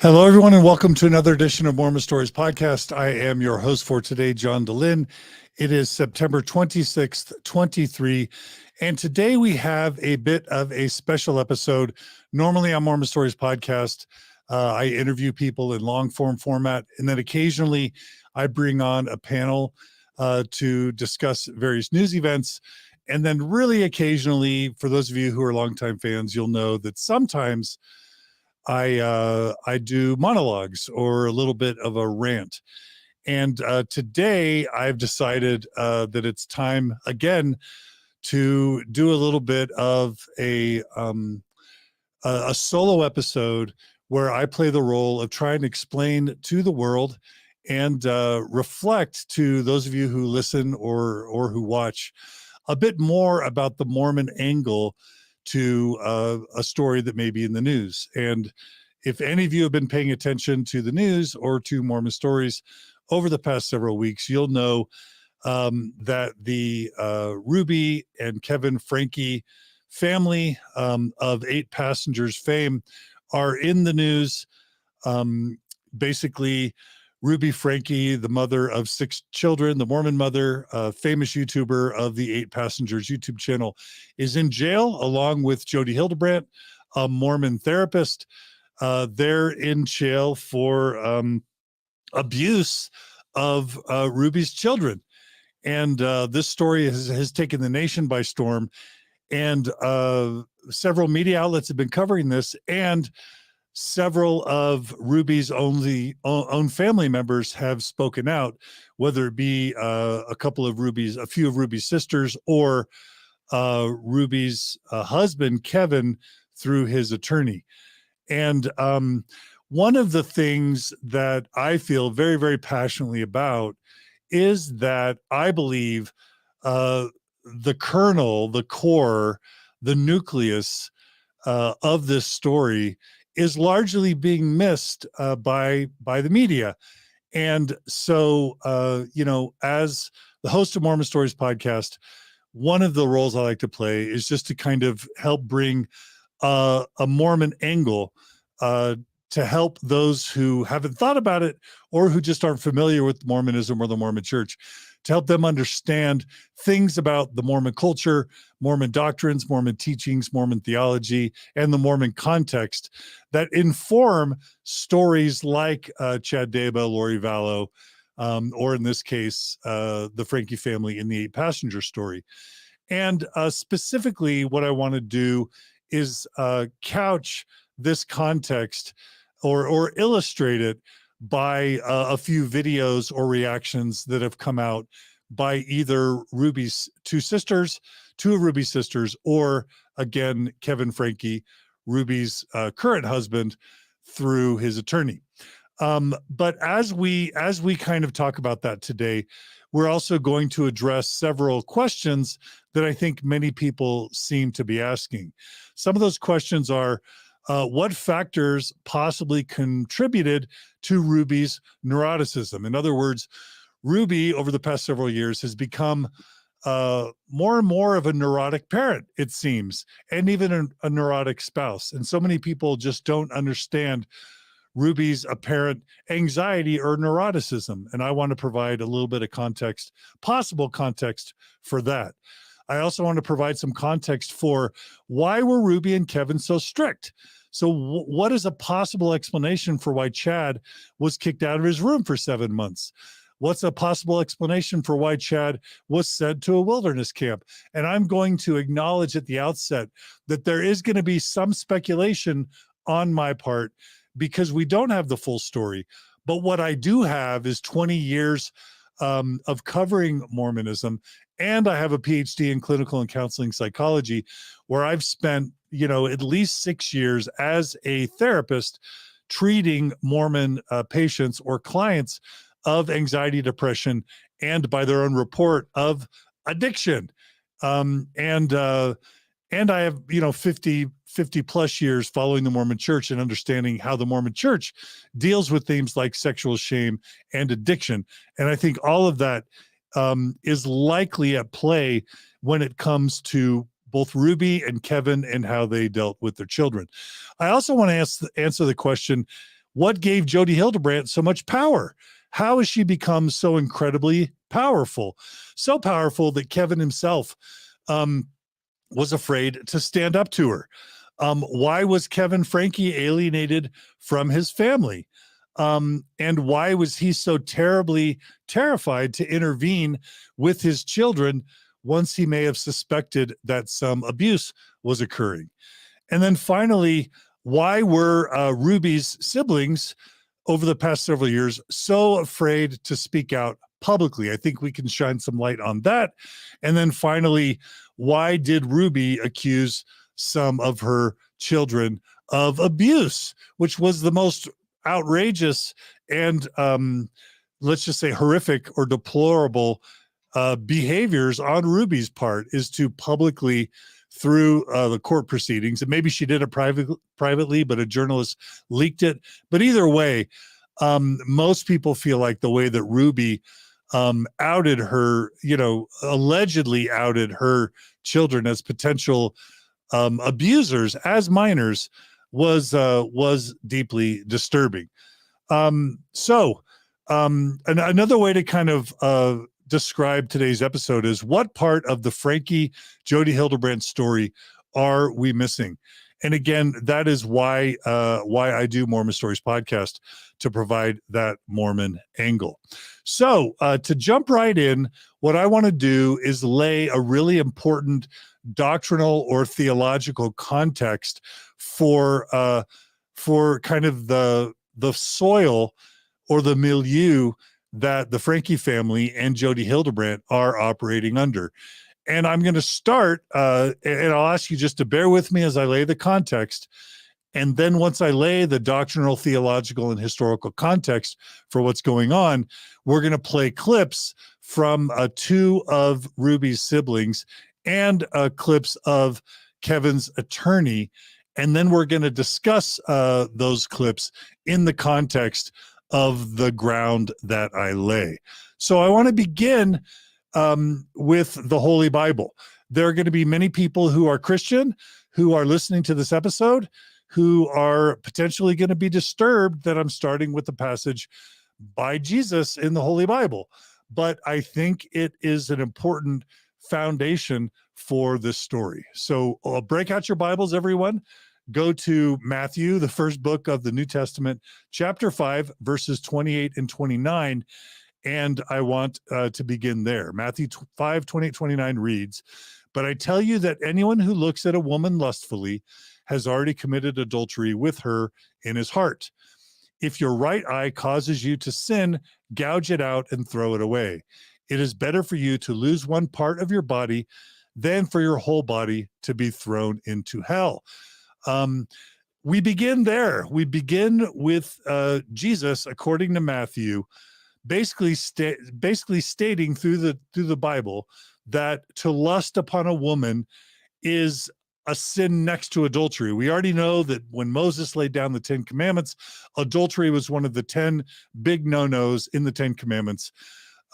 Hello, everyone, and welcome to another edition of Mormon Stories Podcast. I am your host for today, John DeLynn. It is September 26th, 23, and today we have a bit of a special episode. Normally on Mormon Stories Podcast, I interview people in long-form format, and then occasionally I bring on a panel to discuss various news events. And then really occasionally, for those of you who are longtime fans, you'll know that sometimes I do monologues or a little bit of a rant. And today I've decided that it's time again to do a little bit of a solo episode where I play the role of trying to explain to the world and reflect to those of you who listen or who watch a bit more about the Mormon angle to a story that may be in the news. And if any of you have been paying attention to the news or to Mormon stories over the past several weeks, you'll know that the Ruby and Kevin Franke family of 8 Passengers fame are in the news. Basically, Ruby Franke, the mother of 6 children, the Mormon mother, famous YouTuber of the 8 Passengers YouTube channel, is in jail along with Jodi Hildebrandt, a Mormon therapist. They're in jail for abuse of Ruby's children. And this story has taken the nation by storm. And several media outlets have been covering this, and several of Ruby's own family members have spoken out, whether it be a few of Ruby's sisters, or Ruby's husband, Kevin, through his attorney. And one of the things that I feel very, very passionately about is that I believe the kernel, the core, the nucleus of this story is largely being missed by the media. And so, as the host of Mormon Stories Podcast, one of the roles I like to play is just to kind of help bring a Mormon angle to help those who haven't thought about it or who just aren't familiar with Mormonism or the Mormon Church, to help them understand things about the Mormon culture, Mormon doctrines, Mormon teachings, Mormon theology, and the Mormon context that inform stories like Chad Deba, Lori Vallow, or in this case, the Franke family in the 8 Passenger story. And specifically, what I want to do is couch this context or illustrate it by a few videos or reactions that have come out by either Ruby's two of Ruby's sisters, or again, Kevin Franke, Ruby's current husband, through his attorney. But as we kind of talk about that today, we're also going to address several questions that I think many people seem to be asking. Some of those questions are, what factors possibly contributed to Ruby's neuroticism? In other words, Ruby, over the past several years, has become more and more of a neurotic parent, it seems, and even a neurotic spouse. And so many people just don't understand Ruby's apparent anxiety or neuroticism. And I want to provide a little bit of context, possible context for that. I also want to provide some context for why were Ruby and Kevin so strict? So what is a possible explanation for why Chad was kicked out of his room for 7 months? What's a possible explanation for why Chad was sent to a wilderness camp? And I'm going to acknowledge at the outset that there is going to be some speculation on my part, because we don't have the full story. But what I do have is 20 years of covering Mormonism, and I have a PhD in clinical and counseling psychology, where I've spent, at least 6 years as a therapist treating Mormon patients or clients of anxiety, depression, and by their own report of addiction. And I have, 50 plus years following the Mormon Church and understanding how the Mormon Church deals with themes like sexual shame and addiction. And I think all of that is likely at play when it comes to both Ruby and Kevin and how they dealt with their children. I also want to answer the question, What gave Jodi Hildebrandt so much power? How has she become so incredibly powerful? So powerful that Kevin himself was afraid to stand up to her. Why was Kevin Franke alienated from his family? And why was he so terribly terrified to intervene with his children once he may have suspected that some abuse was occurring? And then finally, why were Ruby's siblings over the past several years so afraid to speak out publicly? I think we can shine some light on that. And then finally, why did Ruby accuse some of her children of abuse, which was the most outrageous and let's just say horrific or deplorable behaviors on Ruby's part, is to publicly, through the court proceedings, and maybe she did it privately, but a journalist leaked it. But either way, most people feel like the way that Ruby outed her, allegedly outed her children as potential abusers as minors was deeply disturbing. So another way to kind of describe today's episode is, what part of the Franke Jodi Hildebrandt story are we missing? And again, that is why I do Mormon Stories podcast, to provide that Mormon angle. So to jump right in, what I want to do is lay a really important doctrinal or theological context for kind of the soil or the milieu that the Franke family and Jodi Hildebrandt are operating under. And I'm going to start, and I'll ask you just to bear with me as I lay the context. And then once I lay the doctrinal, theological, and historical context for what's going on, we're going to play clips from two of Ruby's siblings and clips of Kevin's attorney. And then we're going to discuss those clips in the context of the ground that I lay. So I want to begin with the Holy Bible. There are going to be many people who are Christian who are listening to this episode who are potentially going to be disturbed that I'm starting with the passage by Jesus in the Holy Bible. But I think it is an important foundation for this story. So break out your Bibles, everyone. Go to Matthew, the first book of the New Testament, chapter 5, verses 28 and 29. And I want to begin there. Matthew 5, 28, 29 reads, "But I tell you that anyone who looks at a woman lustfully has already committed adultery with her in his heart. If your right eye causes you to sin, gouge it out and throw it away. It is better for you to lose one part of your body than for your whole body to be thrown into hell." We begin there. We begin with Jesus, according to Matthew, basically stating through the Bible that to lust upon a woman is a sin next to adultery. We already know that when Moses laid down the 10 Commandments, adultery was one of the 10 big no-nos in the 10 Commandments.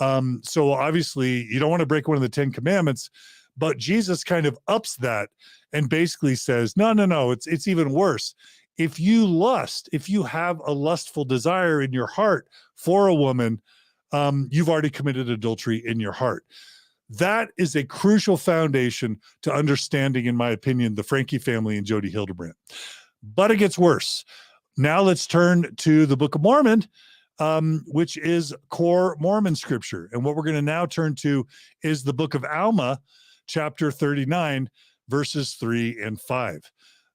So obviously you don't want to break one of the 10 Commandments, but Jesus kind of ups that and basically says, no, it's even worse. If you lust, if you have a lustful desire in your heart for a woman, you've already committed adultery in your heart. That is a crucial foundation to understanding, in my opinion, the Franke family and Jodi Hildebrandt. But it gets worse. Now let's turn to the Book of Mormon, which is core Mormon scripture. And what we're going to now turn to is the Book of Alma, chapter 39, verses 3 and 5.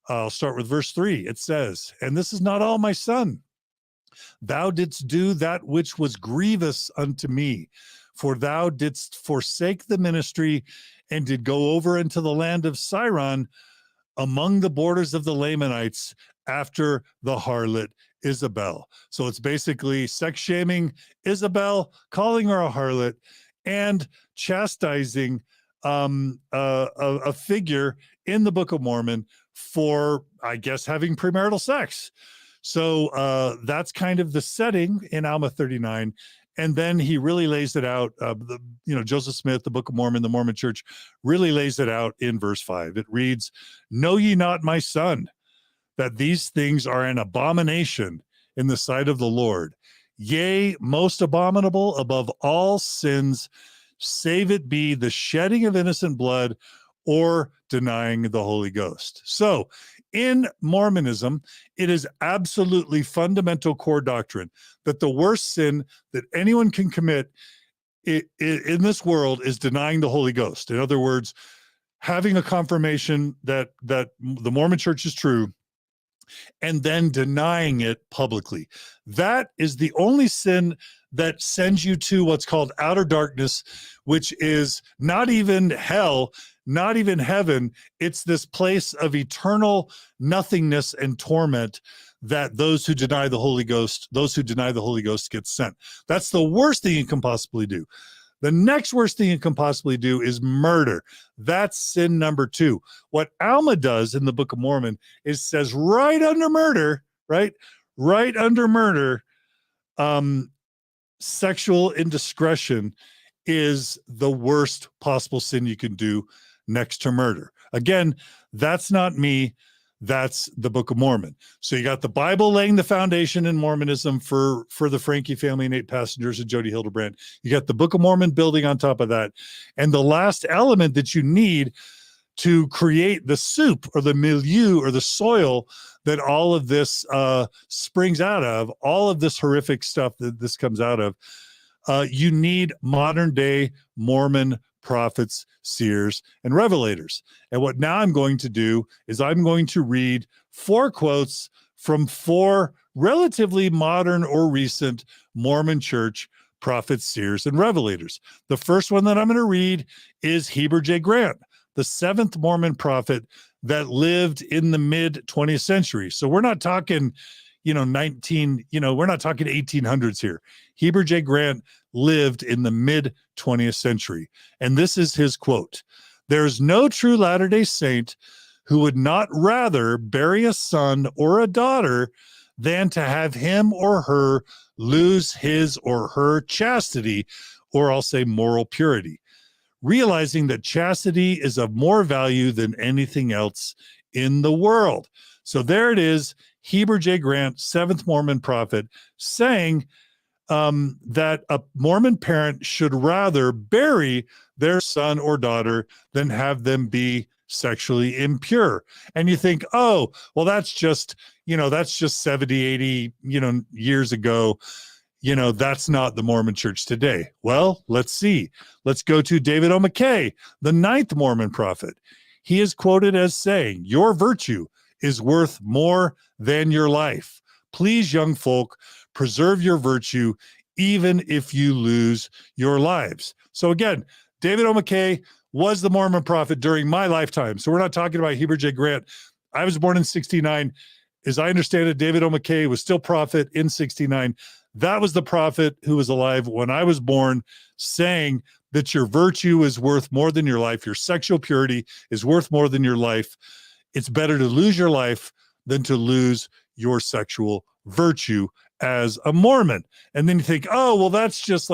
I'll start with verse 3. It says, "And this is not all, my son. Thou didst do that which was grievous unto me, for thou didst forsake the ministry and did go over into the land of Siron among the borders of the Lamanites after the harlot Isabel." So it's basically sex shaming Isabel, calling her a harlot, and chastising a figure in the Book of Mormon for, I guess, having premarital sex. So that's kind of the setting in Alma 39. And then he really lays it out. Joseph Smith, the Book of Mormon, the Mormon Church, really lays it out in verse 5. It reads, "Know ye not, my son, that these things are an abomination in the sight of the Lord. Yea, most abominable above all sins, save it be the shedding of innocent blood or denying the Holy Ghost. So in Mormonism, it is absolutely fundamental core doctrine that the worst sin that anyone can commit in this world is denying the Holy Ghost. In other words, having a confirmation that the Mormon Church is true and then denying it publicly. That is the only sin that sends you to what's called outer darkness, which is not even hell, not even heaven. It's this place of eternal nothingness and torment that those who deny the Holy Ghost get sent. That's the worst thing you can possibly do. The next worst thing you can possibly do is murder. That's sin number 2. What Alma does in the Book of Mormon is says right under murder, right under murder, sexual indiscretion is the worst possible sin you can do next to murder. Again, that's not me. That's the Book of Mormon. So you got the Bible laying the foundation in Mormonism for the Franke family and 8 Passengers and Jodi Hildebrandt. You got the Book of Mormon building on top of that. And the last element that you need to create the soup or the milieu or the soil that all of this springs out of, all of this horrific stuff that this comes out of, you need modern day Mormon prophets, seers, and revelators. And what now I'm going to do is I'm going to read 4 quotes from 4 relatively modern or recent Mormon Church prophets, seers, and revelators. The first one that I'm going to read is Heber J. Grant, the 7th Mormon prophet that lived in the mid 20th century. So we're not talking, we're not talking 1800s here. Heber J. Grant lived in the mid 20th century. And this is his quote: "There's no true Latter-day Saint who would not rather bury a son or a daughter than to have him or her lose his or her chastity, or I'll say moral purity, realizing that chastity is of more value than anything else in the world." So there it is, Heber J. Grant, 7th Mormon prophet, saying that a Mormon parent should rather bury their son or daughter than have them be sexually impure. And you think, oh, well, that's just 70, 80, years ago. That's not the Mormon Church today. Well, let's see. Let's go to David O. McKay, the 9th Mormon prophet. He is quoted as saying, "Your virtue is worth more than your life. Please, young folk, preserve your virtue, even if you lose your lives." So again, David O. McKay was the Mormon prophet during my lifetime. So we're not talking about Heber J. Grant. I was born in 69. As I understand it, David O. McKay was still prophet in 69. That was the prophet who was alive when I was born, saying that your virtue is worth more than your life. Your sexual purity is worth more than your life. It's better to lose your life than to lose your sexual virtue as a Mormon. And then you think, oh, well, that's just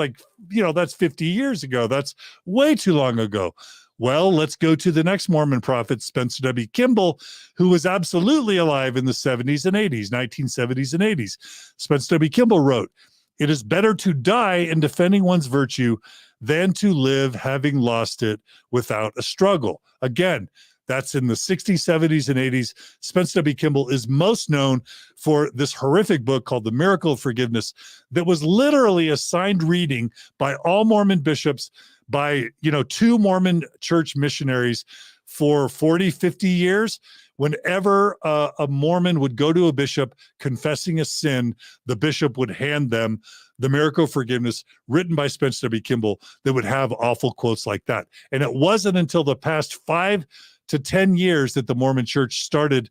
that's 50 years ago. That's way too long ago. Well, let's go to the next Mormon prophet, Spencer W. Kimball, who was absolutely alive in the 70s and 80s, 1970s and 80s. Spencer W. Kimball wrote, "It is better to die in defending one's virtue than to live having lost it without a struggle." Again, that's in the 60s, 70s, and 80s. Spencer W. Kimball is most known for this horrific book called The Miracle of Forgiveness that was literally assigned reading by all Mormon bishops, by 2 Mormon Church missionaries for 40, 50 years. Whenever a Mormon would go to a bishop confessing a sin, the bishop would hand them The Miracle of Forgiveness, written by Spencer W. Kimball, that would have awful quotes like that. And it wasn't until the past 5 to 10 years that the Mormon Church started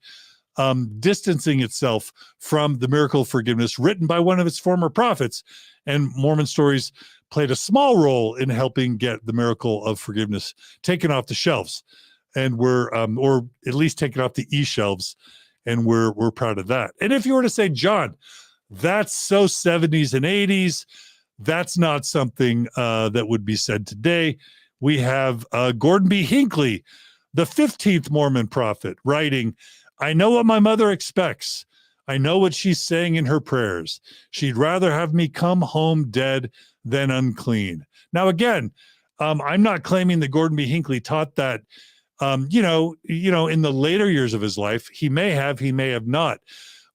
distancing itself from The Miracle of Forgiveness, written by one of its former prophets. And Mormon Stories played a small role in helping get The Miracle of Forgiveness taken off the shelves, and we're or at least taken off the e-shelves, and we're proud of that. And if you were to say, John, that's so 70s and 80s, that's not something that would be said today. We have Gordon B. Hinckley, the 15th Mormon prophet, writing, "I know what my mother expects. I know what she's saying in her prayers. She'd rather have me come home dead than unclean. Now, again, I'm not claiming that Gordon B. Hinckley taught that. In the later years of his life, he may have not.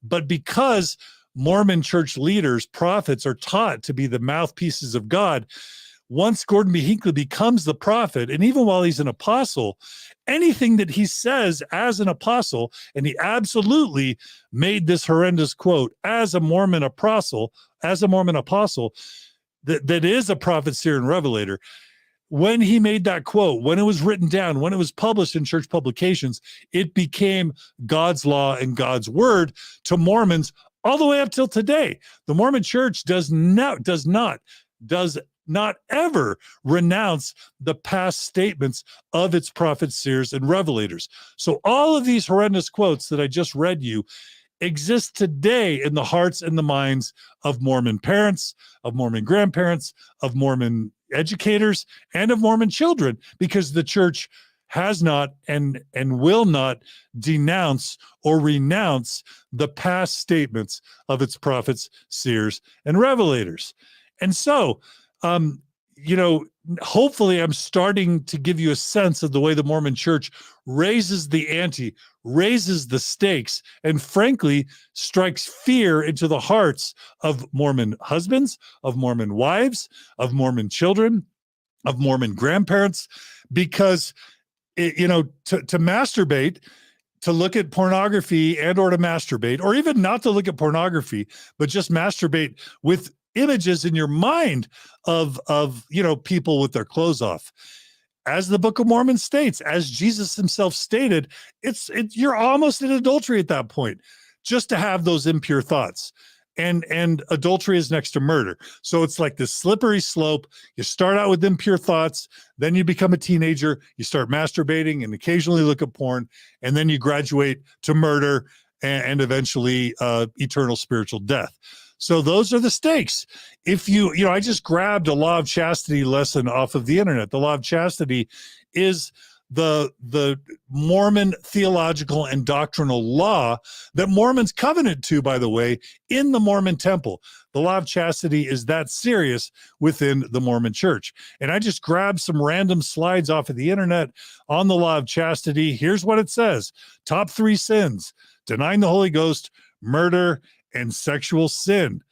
But because Mormon church leaders, prophets, are taught to be the mouthpieces of God, once Gordon B. Hinckley becomes the prophet, and even while he's an apostle, anything that he says as an apostle, and he absolutely made this horrendous quote as a Mormon apostle, that is a prophet, seer, and revelator. When he made that quote, when it was written down, when it was published in church publications, it became God's law and God's word to Mormons all the way up till today. The Mormon Church does not ever renounce the past statements of its prophets, seers, and revelators. So all of these horrendous quotes that I just read you exist today in the hearts and the minds of Mormon parents, of Mormon grandparents, of Mormon educators, and of Mormon children, because the church has not and will not denounce or renounce the past statements of its prophets, seers, and revelators. And so, hopefully I'm starting to give you a sense of the way the Mormon Church raises the ante, raises the stakes, and frankly, strikes fear into the hearts of Mormon husbands, of Mormon wives, of Mormon children, of Mormon grandparents, because, to masturbate, to look at pornography and or to masturbate, or even not to look at pornography, but just masturbate with images in your mind of people with their clothes off. As the Book of Mormon states, as Jesus himself stated, you're almost in adultery at that point, just to have those impure thoughts. And adultery is next to murder. So it's like this slippery slope. You start out with impure thoughts, then you become a teenager, you start masturbating and occasionally look at porn, and then you graduate to murder and eventually eternal spiritual death. So those are the stakes. If I just grabbed a law of chastity lesson off of the internet. The law of chastity is the Mormon theological and doctrinal law that Mormons covenant to, by the way, in the Mormon temple. The law of chastity is that serious within the Mormon Church. And I just grabbed some random slides off of the internet on the law of chastity. Here's what it says. Top 3 sins: denying the Holy Ghost, murder, and sexual sin.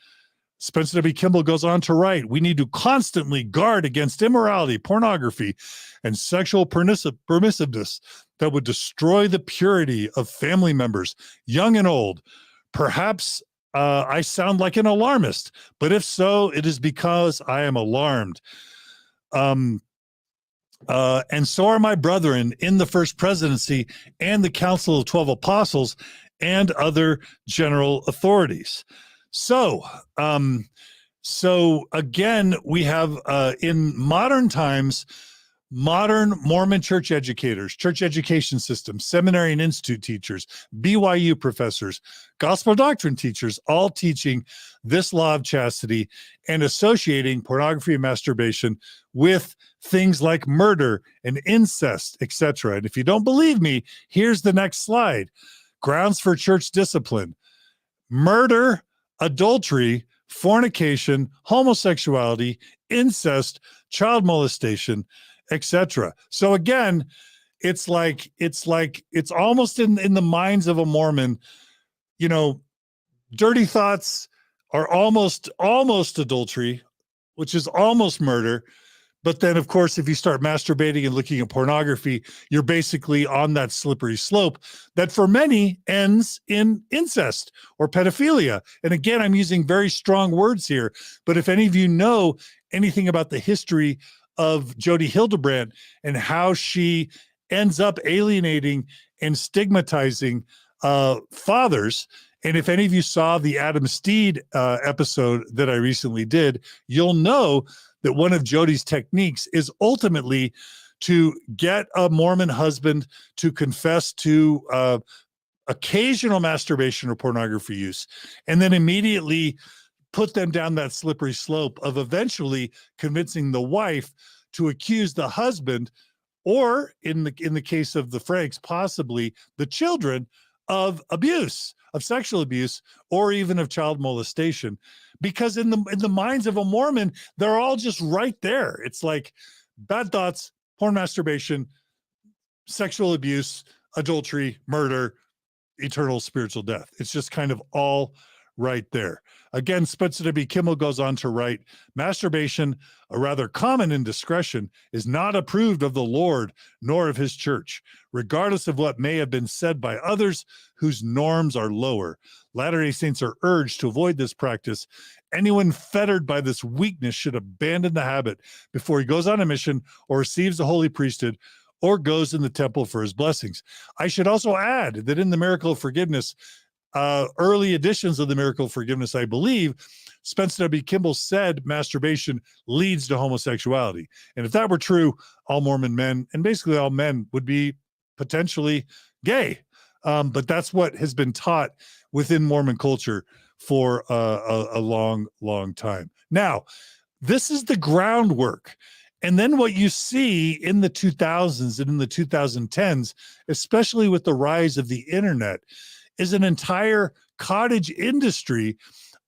Spencer W. Kimball goes on to write, we need to constantly guard against immorality, pornography, and sexual permissiveness that would destroy the purity of family members, young and old. Perhaps I sound like an alarmist, but if so, it is because I am alarmed. And so are my brethren in the First Presidency and the Council of 12 Apostles and other general authorities. So again, we have in modern times, modern Mormon church educators, church education systems, seminary and institute teachers, BYU professors, gospel doctrine teachers, all teaching this law of chastity and associating pornography and masturbation with things like murder and incest, etc. And if you don't believe me, here's the next slide. Grounds for church discipline: murder, adultery, fornication, homosexuality, incest, child molestation, etc. So again, it's almost in the minds of a Mormon, dirty thoughts are almost adultery, which is almost murder. But then, of course, if you start masturbating and looking at pornography, you're basically on that slippery slope that for many ends in incest or pedophilia. And again, I'm using very strong words here, but if any of you know anything about the history of Jodi Hildebrandt and how she ends up alienating and stigmatizing fathers, and if any of you saw the Adam Steed episode that I recently did, you'll know that one of Jodi's techniques is ultimately to get a Mormon husband to confess to occasional masturbation or pornography use, and then immediately put them down that slippery slope of eventually convincing the wife to accuse the husband, or in the case of the Franks, possibly the children, of abuse, of sexual abuse, or even of child molestation. Because in the minds of a Mormon, they're all just right there. It's like bad thoughts, porn, masturbation, sexual abuse, adultery, murder, eternal spiritual death. It's just kind of all right there. Again, Spencer W. Kimball goes on to write, masturbation, a rather common indiscretion, is not approved of the Lord nor of his church, regardless of what may have been said by others whose norms are lower. Latter-day Saints are urged to avoid this practice. Anyone fettered by this weakness should abandon the habit before he goes on a mission or receives the holy priesthood or goes in the temple for his blessings. I should also add that in the Miracle of Forgiveness, early editions of the Miracle of Forgiveness, I believe, Spencer W. Kimball said masturbation leads to homosexuality. And if that were true, all Mormon men, and basically all men, would be potentially gay. But that's what has been taught within Mormon culture for a long, long time. Now, this is the groundwork. And then what you see in the 2000s and in the 2010s, especially with the rise of the internet, is an entire cottage industry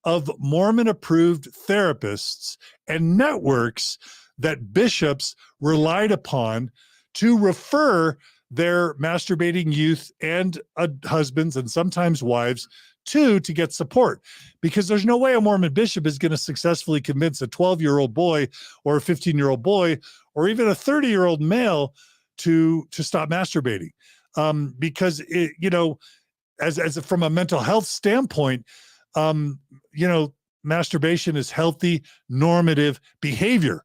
of Mormon-approved therapists and networks that bishops relied upon to refer their masturbating youth and husbands and sometimes wives to get support, because there's no way a Mormon bishop is going to successfully convince a 12-year-old boy or a 15-year-old boy or even a 30-year-old male to stop masturbating, because it, as from a mental health standpoint, masturbation is healthy, normative behavior.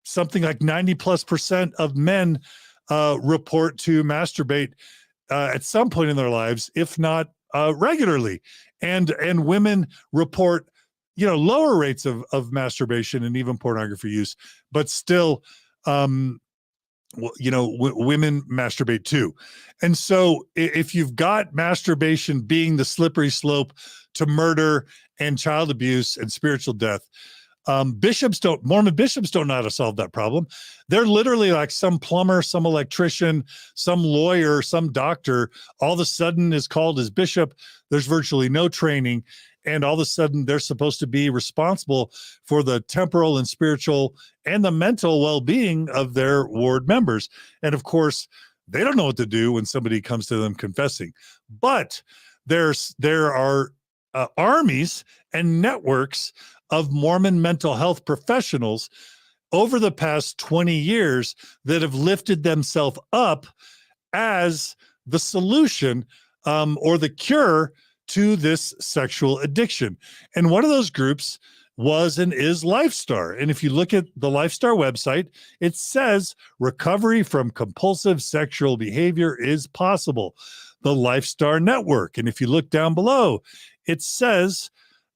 Something like 90+% of men report to masturbate at some point in their lives, if not regularly, and women report lower rates of masturbation and even pornography use, but still women masturbate too. And so if you've got masturbation being the slippery slope to murder and child abuse and spiritual death, Mormon bishops don't know how to solve that problem. They're literally like some plumber, some electrician, some lawyer, some doctor, all of a sudden is called as bishop. There's virtually no training. And all of a sudden they're supposed to be responsible for the temporal and spiritual and the mental well-being of their ward members. And of course, they don't know what to do when somebody comes to them confessing. But there are armies and networks of Mormon mental health professionals over the past 20 years that have lifted themselves up as the solution or the cure to this sexual addiction. And one of those groups was and is LifeStar. And if you look at the LifeStar website, it says recovery from compulsive sexual behavior is possible. The LifeStar Network. And if you look down below, it says,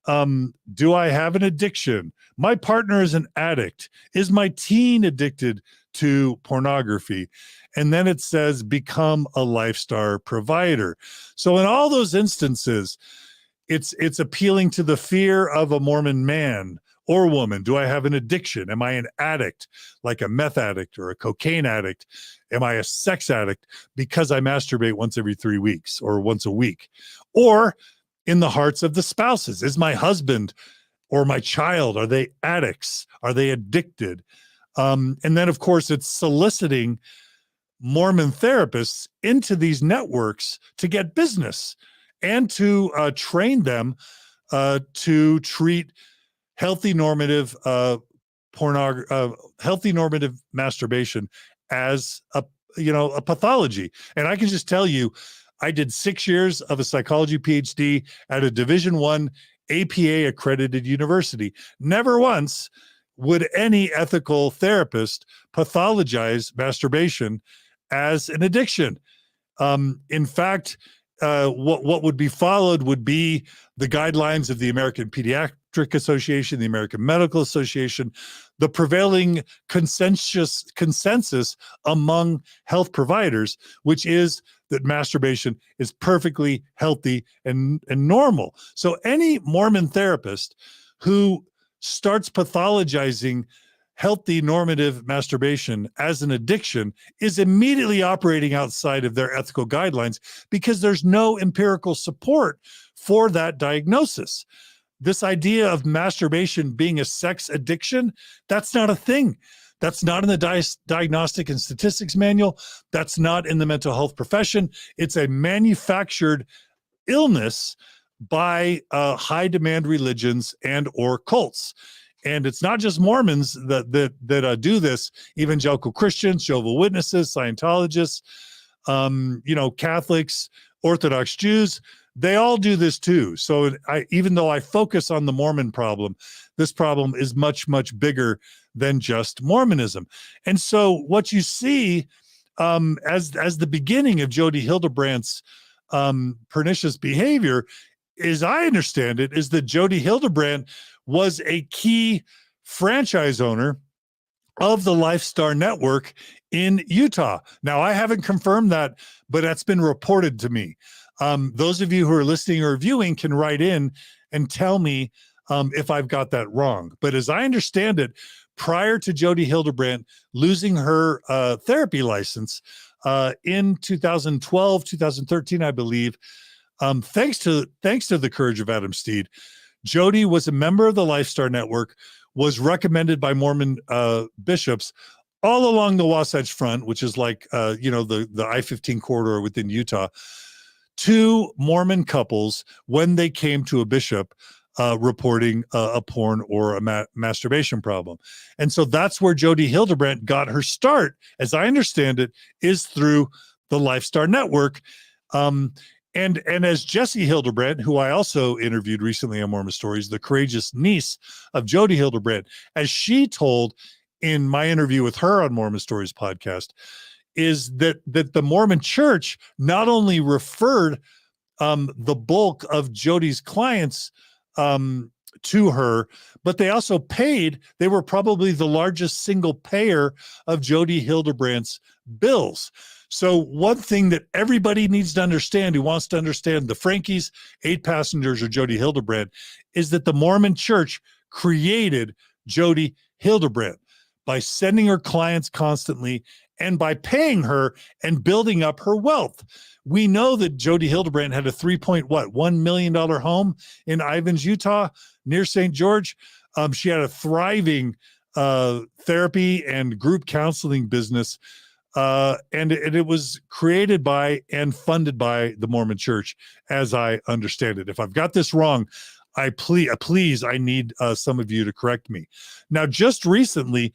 do I have an addiction? My partner is an addict. Is my teen addicted to pornography? And then it says, become a LifeStar provider. So in all those instances, it's appealing to the fear of a Mormon man or woman. Do I have an addiction? Am I an addict, like a meth addict or a cocaine addict? Am I a sex addict because I masturbate once every 3 weeks or once a week? Or in the hearts of the spouses, is my husband or my child, are they addicts? Are they addicted? And then, of course, it's soliciting Mormon therapists into these networks to get business and to train them to treat healthy normative healthy normative masturbation as a pathology. And I can just tell you, I did 6 years of a psychology PhD at a Division I APA accredited university. Never once would any ethical therapist pathologize masturbation as an addiction. In fact, what would be followed would be the guidelines of the American Pediatric Association, the American Medical Association, the prevailing consensus among health providers, which is that masturbation is perfectly healthy and normal. So any Mormon therapist who starts pathologizing healthy normative masturbation as an addiction is immediately operating outside of their ethical guidelines because there's no empirical support for that diagnosis. This idea of masturbation being a sex addiction, that's not a thing. That's not in the Diagnostic and Statistics Manual. That's not in the mental health profession. It's a manufactured illness by high demand religions and or cults. And it's not just Mormons that do this. Evangelical Christians, Jehovah's Witnesses, Scientologists, Catholics, Orthodox Jews, they all do this too. So even though I focus on the Mormon problem, this problem is much, much bigger than just Mormonism. And so what you see as the beginning of Jodi Hildebrandt's pernicious behavior, as I understand it, is that Jodi Hildebrandt was a key franchise owner of the Lifestar Network in Utah. Now, I haven't confirmed that, but that's been reported to me. Those of you who are listening or viewing can write in and tell me if I've got that wrong. But as I understand it, prior to Jodi Hildebrandt losing her therapy license in 2012, 2013, I believe, thanks to the courage of Adam Steed, Jodi was a member of the Lifestar Network, was recommended by Mormon bishops all along the Wasatch Front, which is like, the I-15 corridor within Utah, to Mormon couples when they came to a bishop reporting a porn or a masturbation problem. And so that's where Jodi Hildebrandt got her start, as I understand it, is through the Lifestar Network. And as Jessie Hildebrandt, who I also interviewed recently on Mormon Stories, the courageous niece of Jodi Hildebrandt, as she told in my interview with her on Mormon Stories podcast, is that the Mormon Church not only referred the bulk of Jodi's clients to her, but they also paid. They were probably the largest single payer of Jodi Hildebrandt's bills. So one thing that everybody needs to understand who wants to understand the Frankes, 8 Passengers, or Jodi Hildebrandt, is that the Mormon Church created Jodi Hildebrandt by sending her clients constantly and by paying her and building up her wealth. We know that Jodi Hildebrandt had a $3.1 million home in Ivins, Utah, near St. George. She had a thriving therapy and group counseling business. And it was created by and funded by the Mormon Church, as I understand it. If I've got this wrong, I need some of you to correct me. Now, just recently,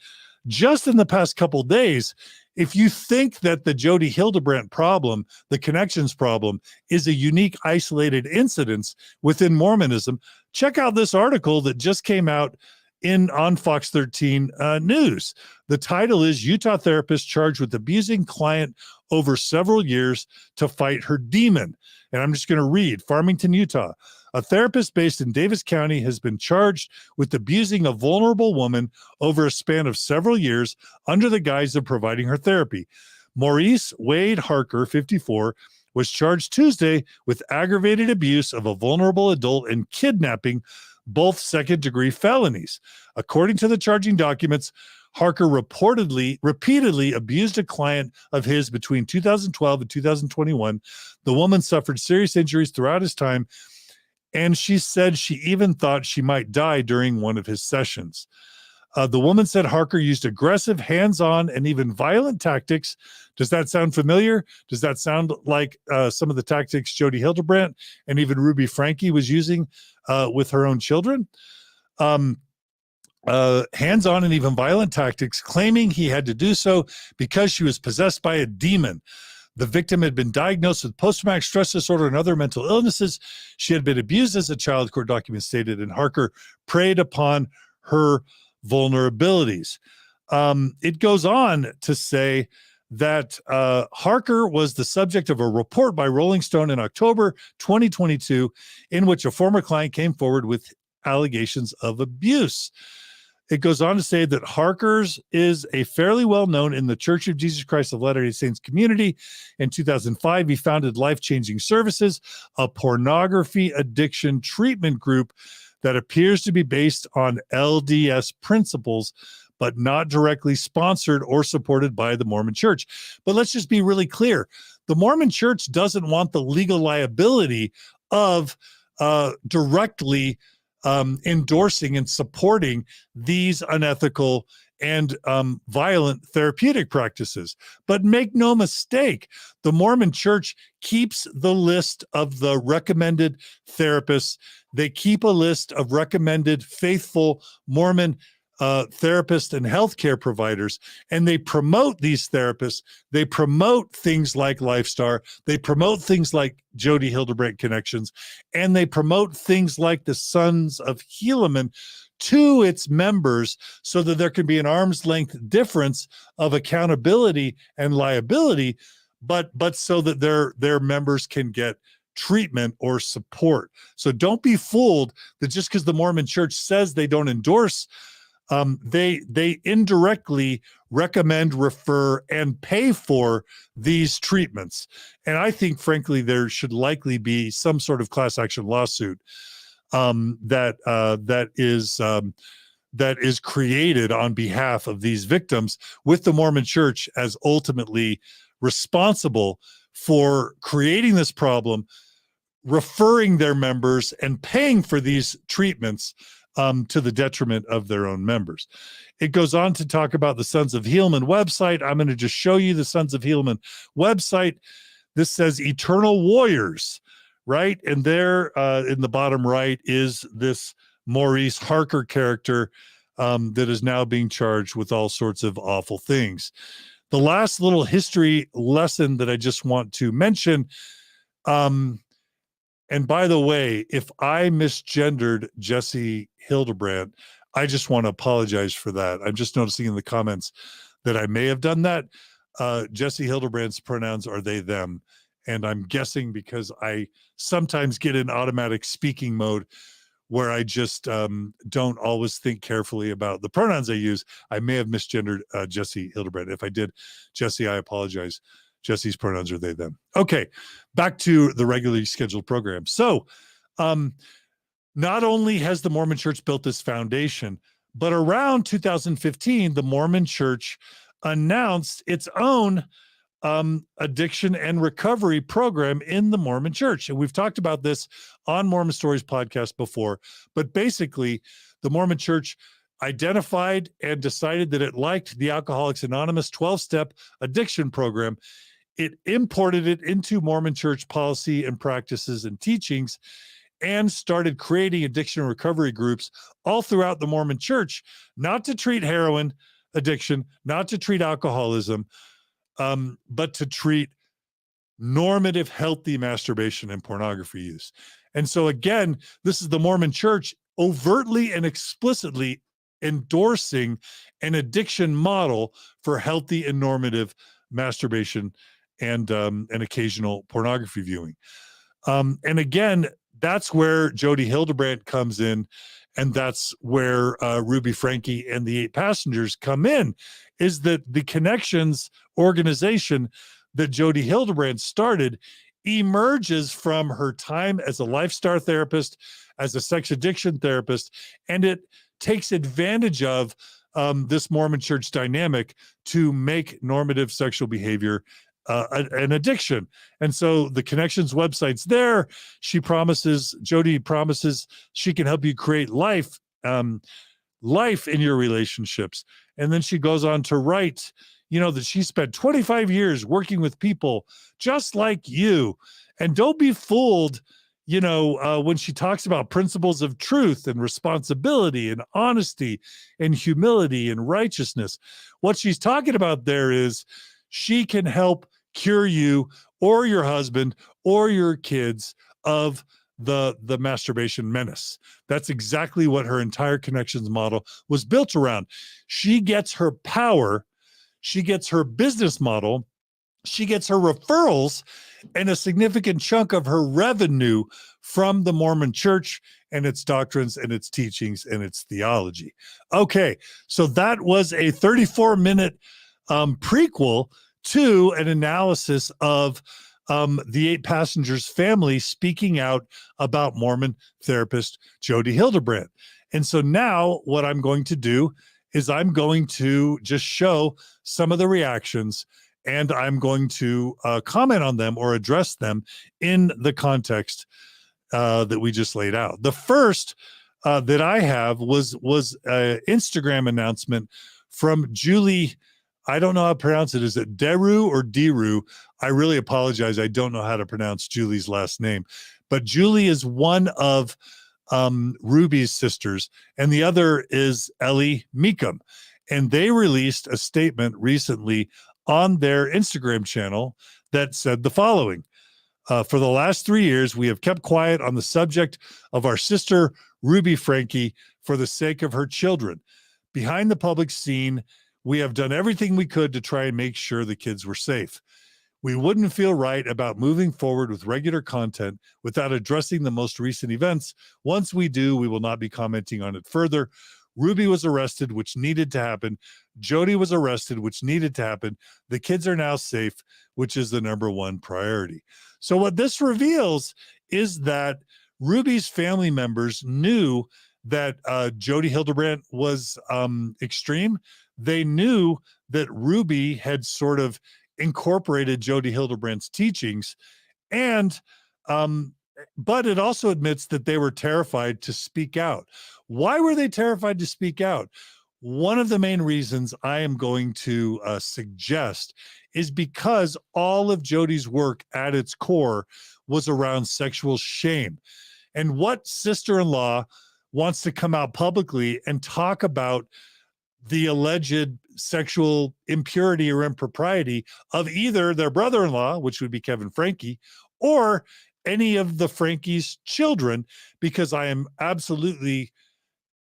just in the past couple days, if you think that the Jodi Hildebrandt problem, the ConneXions problem, is a unique, isolated incident within Mormonism, check out this article that just came out on Fox 13 News. The title is "Utah Therapist Charged with Abusing Client Over Several Years to Fight Her Demon." And I'm just going to read. Farmington, Utah. A therapist based in Davis County has been charged with abusing a vulnerable woman over a span of several years under the guise of providing her therapy. Maurice Wade Harker, 54, was charged Tuesday with aggravated abuse of a vulnerable adult and kidnapping, both second-degree felonies. According to the charging documents, Harker repeatedly abused a client of his between 2012 and 2021. The woman suffered serious injuries throughout his time, and she said she even thought she might die during one of his sessions. The woman said Harker used aggressive, hands-on, and even violent tactics. Does that sound familiar? Does that sound like some of the tactics Jodi Hildebrandt and even Ruby Franke was using with her own children? Hands-on and even violent tactics, claiming he had to do so because she was possessed by a demon. The victim had been diagnosed with post-traumatic stress disorder and other mental illnesses. She had been abused as a child, court documents stated, and Harker preyed upon her vulnerabilities. It goes on to say that Harker was the subject of a report by Rolling Stone in October 2022, in which a former client came forward with allegations of abuse. It goes on to say that Harker's is a fairly well-known in the Church of Jesus Christ of Latter-day Saints community. In 2005, he founded Life Changing Services, a pornography addiction treatment group that appears to be based on LDS principles, but not directly sponsored or supported by the Mormon Church. But let's just be really clear. The Mormon Church doesn't want the legal liability of directly endorsing and supporting these unethical and violent therapeutic practices. But make no mistake, the Mormon Church keeps the list of the recommended therapists. They keep a list of recommended faithful Mormon therapists and healthcare providers, and they promote these therapists. They promote things like LifeStar. They promote things like Jodi Hildebrandt Connections, and they promote things like the Sons of Helaman to its members so that there can be an arm's length difference of accountability and liability, but so that their members can get treatment or support. So don't be fooled that just because the Mormon Church says they don't endorse, they indirectly recommend, refer, and pay for these treatments. And I think, frankly, there should likely be some sort of class action lawsuit that is created on behalf of these victims, with the Mormon Church as ultimately responsible for creating this problem, referring their members, and paying for these treatments to the detriment of their own members. It goes on to talk about the Sons of Helaman website. I'm going to just show you the Sons of Helaman website. This says Eternal Warriors, right? And there in the bottom right is this Maurice Harker character that is now being charged with all sorts of awful things. The last little history lesson that I just want to mention, and by the way, if I misgendered Jodi Hildebrandt, I just want to apologize for that. I'm just noticing in the comments that I may have done that. Jodi Hildebrandt's pronouns are they, them. And I'm guessing because I sometimes get in automatic speaking mode where I just don't always think carefully about the pronouns I use, I may have misgendered Jodi Hildebrandt. If I did, Jesse, I apologize. Jesse's pronouns are they, them. Okay, back to the regularly scheduled program. So not only has the Mormon Church built this foundation, but around 2015, the Mormon Church announced its own addiction and recovery program in the Mormon Church. And we've talked about this on Mormon Stories podcast before, but basically the Mormon Church identified and decided that it liked the Alcoholics Anonymous 12-step addiction program. It imported it into Mormon Church policy and practices and teachings, and started creating addiction and recovery groups all throughout the Mormon Church, not to treat heroin addiction, not to treat alcoholism, but to treat normative, healthy masturbation and pornography use. And so again, this is the Mormon Church overtly and explicitly endorsing an addiction model for healthy and normative masturbation and occasional pornography viewing. And again, that's where Jodi Hildebrandt comes in, and that's where Ruby Franke and the 8 Passengers come in, is that the ConneXions organization that Jodi Hildebrandt started emerges from her time as a LifeStar therapist, as a sex addiction therapist, and it takes advantage of this Mormon Church dynamic to make normative sexual behavior an addiction. And so the ConneXions website's there. Jodi promises she can help you create life in your relationships. And then she goes on to write, that she spent 25 years working with people just like you. And don't be fooled, when she talks about principles of truth and responsibility and honesty and humility and righteousness. What she's talking about there is she can help cure you or your husband or your kids of the masturbation menace. That's exactly what her entire ConneXions model was built around. She gets her power, she gets her business model, she gets her referrals, and a significant chunk of her revenue from the Mormon Church and its doctrines and its teachings and its theology. Okay, so that was a 34-minute prequel to an analysis of the 8 Passengers family speaking out about Mormon therapist Jodi Hildebrandt. And so now what I'm going to do is I'm going to just show some of the reactions, and I'm going to comment on them or address them in the context that we just laid out. The first that I have was an Instagram announcement from Julie. I don't know how to pronounce it. Is it Deru or Deru? I really apologize. I don't know how to pronounce Julie's last name. But Julie is one of Ruby's sisters, and the other is Ellie Mecham. And they released a statement recently on their Instagram channel that said the following. For the last 3 years, we have kept quiet on the subject of our sister, Ruby Franke, for the sake of her children. Behind the public scene, we have done everything we could to try and make sure the kids were safe. We wouldn't feel right about moving forward with regular content without addressing the most recent events. Once we do, we will not be commenting on it further. Ruby was arrested, which needed to happen. Jodi was arrested, which needed to happen. The kids are now safe, which is the number one priority. So what this reveals is that Ruby's family members knew that Jodi Hildebrandt was extreme. They knew that Ruby had sort of incorporated Jodi Hildebrandt's teachings, and but it also admits that they were terrified to speak out. Why were they terrified to speak out? One of the main reasons I am going to suggest is because all of Jodi's work at its core was around sexual shame. And what sister-in-law wants to come out publicly and talk about the alleged sexual impurity or impropriety of either their brother-in-law, which would be Kevin Franke, or any of the Franke's children, because I am absolutely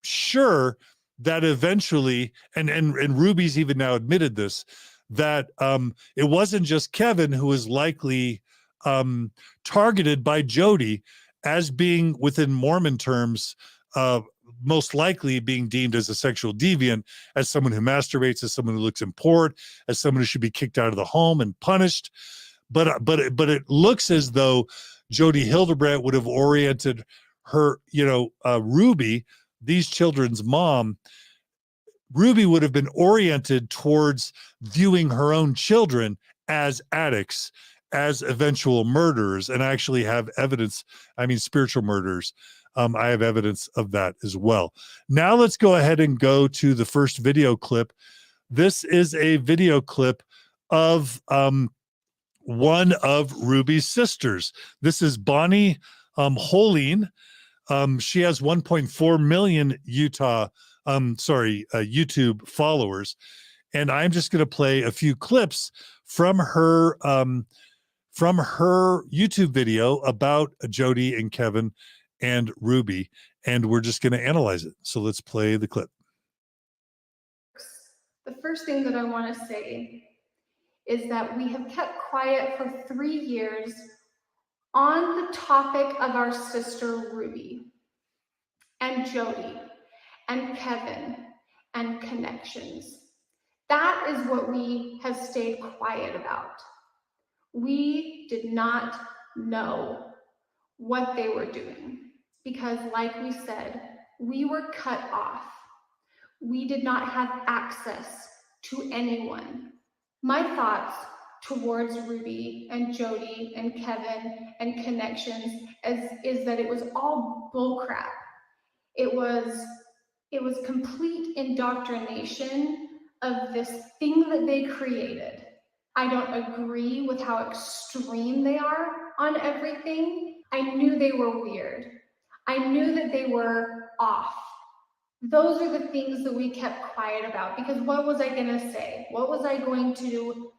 sure that eventually, and Ruby's even now admitted this, that it wasn't just Kevin who was likely targeted by Jodi as being, within Mormon terms, most likely being deemed as a sexual deviant, as someone who masturbates, as someone who looks impure, as someone who should be kicked out of the home and punished. But it looks as though Jodi Hildebrandt would have oriented her, Ruby, these children's mom. Ruby would have been oriented towards viewing her own children as addicts, as eventual murderers, and I actually have evidence. I mean, spiritual murderers. I have evidence of that as well. Now let's go ahead and go to the first video clip. This is a video clip of one of Ruby's sisters. This is Bonnie Holine. She has 1.4 million YouTube followers. And I'm just going to play a few clips from her YouTube video about Jodi and Kevin and Ruby, and we're just going to analyze it. So let's play the clip. The first thing that I want to say is that we have kept quiet for 3 years on the topic of our sister Ruby and Jodi and Kevin and ConneXions. That is what we have stayed quiet about. We did not know what they were doing because, like we said, we were cut off. We did not have access to anyone. My thoughts towards Ruby and Jodi and Kevin and ConneXions is that it was all bullcrap. It was complete indoctrination of this thing that they created. I don't agree with how extreme they are on everything. I knew they were weird. I knew that they were off. Those are the things that we kept quiet about, because what was I going to say? What was I going to do?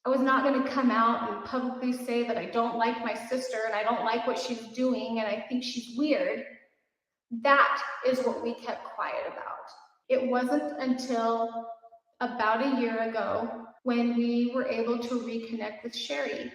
I was not going to come out and publicly say that I don't like my sister and I don't like what she's doing and I think she's weird. That is what we kept quiet about. It wasn't until about a year ago when we were able to reconnect with Sherry.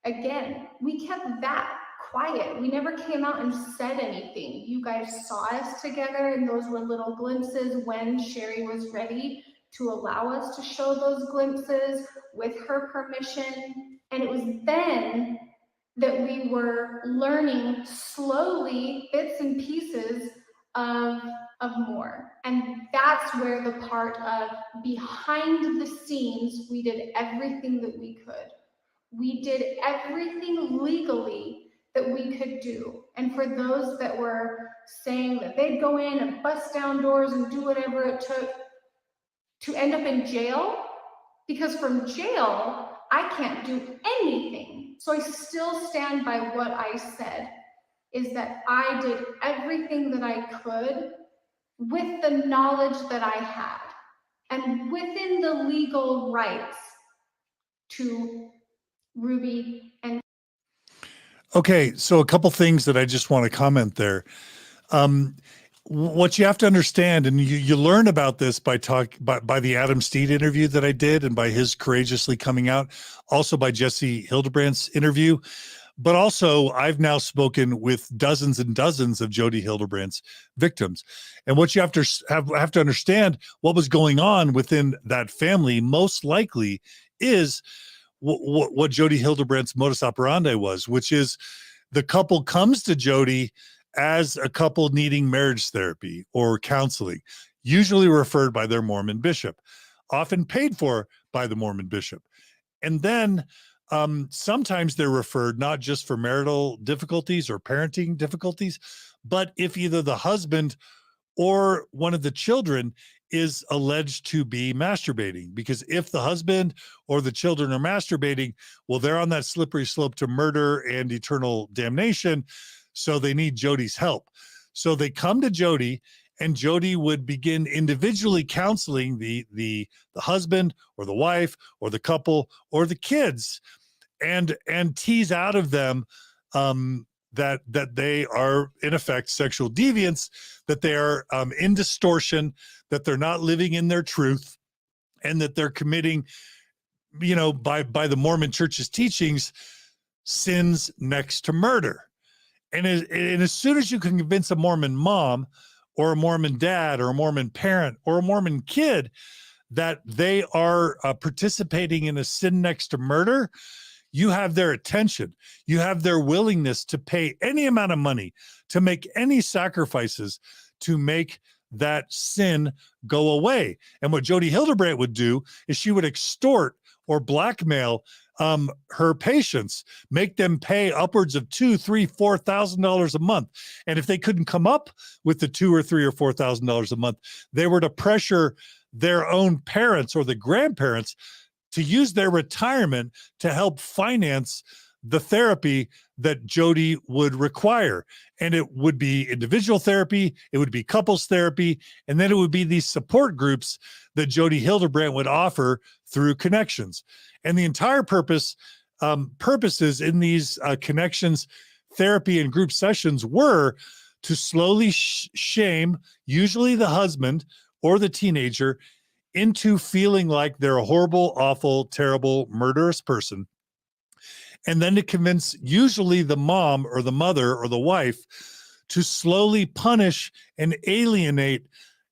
Again, we kept that quiet. We never came out and said anything. You guys saw us together, and those were little glimpses when Sherry was ready to allow us to show those glimpses with her permission. And it was then that we were learning slowly bits and pieces of of more. And that's where the part of behind the scenes, we did everything that we could. We did everything legally that we could do. And for those that were saying that they'd go in and bust down doors and do whatever it took to end up in jail, because from jail, I can't do anything. So I still stand by what I said, is that I did everything that I could with the knowledge that I had and within the legal rights to Ruby and. Okay, so a couple things that I just want to comment there. What you have to understand, and you learn about this by the Adam Steed interview that I did, and by his courageously coming out, also by Jodi Hildebrandt's interview, but also I've now spoken with dozens and dozens of Jodi Hildebrandt's victims, and what you have to understand, what was going on within that family most likely is what Jodi Hildebrandt's modus operandi was, which is the couple comes to Jodi as a couple needing marriage therapy or counseling, usually referred by their Mormon bishop, often paid for by the Mormon bishop. And then sometimes they're referred not just for marital difficulties or parenting difficulties, but if either the husband or one of the children is alleged to be masturbating, because if the husband or the children are masturbating, well, they're on that slippery slope to murder and eternal damnation. So they need Jodi's help. So they come to Jodi, and Jodi would begin individually counseling the husband or the wife or the couple or the kids, and tease out of them that they are in effect sexual deviants, that they are in distortion, that they're not living in their truth, and that they're committing, by the Mormon Church's teachings, sins next to murder. And as soon as you can convince a Mormon mom or a Mormon dad or a Mormon parent or a Mormon kid that they are participating in a sin next to murder, you have their attention. You have their willingness to pay any amount of money, to make any sacrifices to make that sin go away. And what Jodi Hildebrandt would do is she would extort or blackmail her patients, make them pay upwards of $2,000, $3,000, $4,000 a month. And if they couldn't come up with the $2,000 or $3,000 or $4,000 a month, they were to pressure their own parents or the grandparents to use their retirement to help finance the therapy that Jodi would require. And it would be individual therapy, it would be couples therapy, and then it would be these support groups that Jodi Hildebrandt would offer through ConneXions. And the entire purposes in these ConneXions therapy and group sessions were to slowly shame, usually the husband or the teenager, into feeling like they're a horrible, awful, terrible, murderous person. And then to convince usually the mom or the mother or the wife to slowly punish and alienate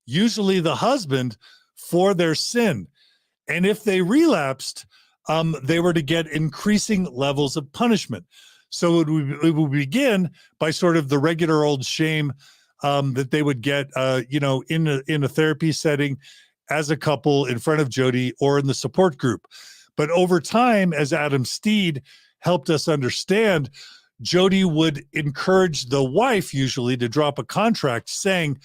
usually the husband for their sin. And if they relapsed, they were to get increasing levels of punishment. So it would begin by sort of the regular old shame that they would get, in a therapy setting as a couple in front of Jodi or in the support group. But over time, as Adam Steed helped us understand, Jodi would encourage the wife usually to drop a contract saying,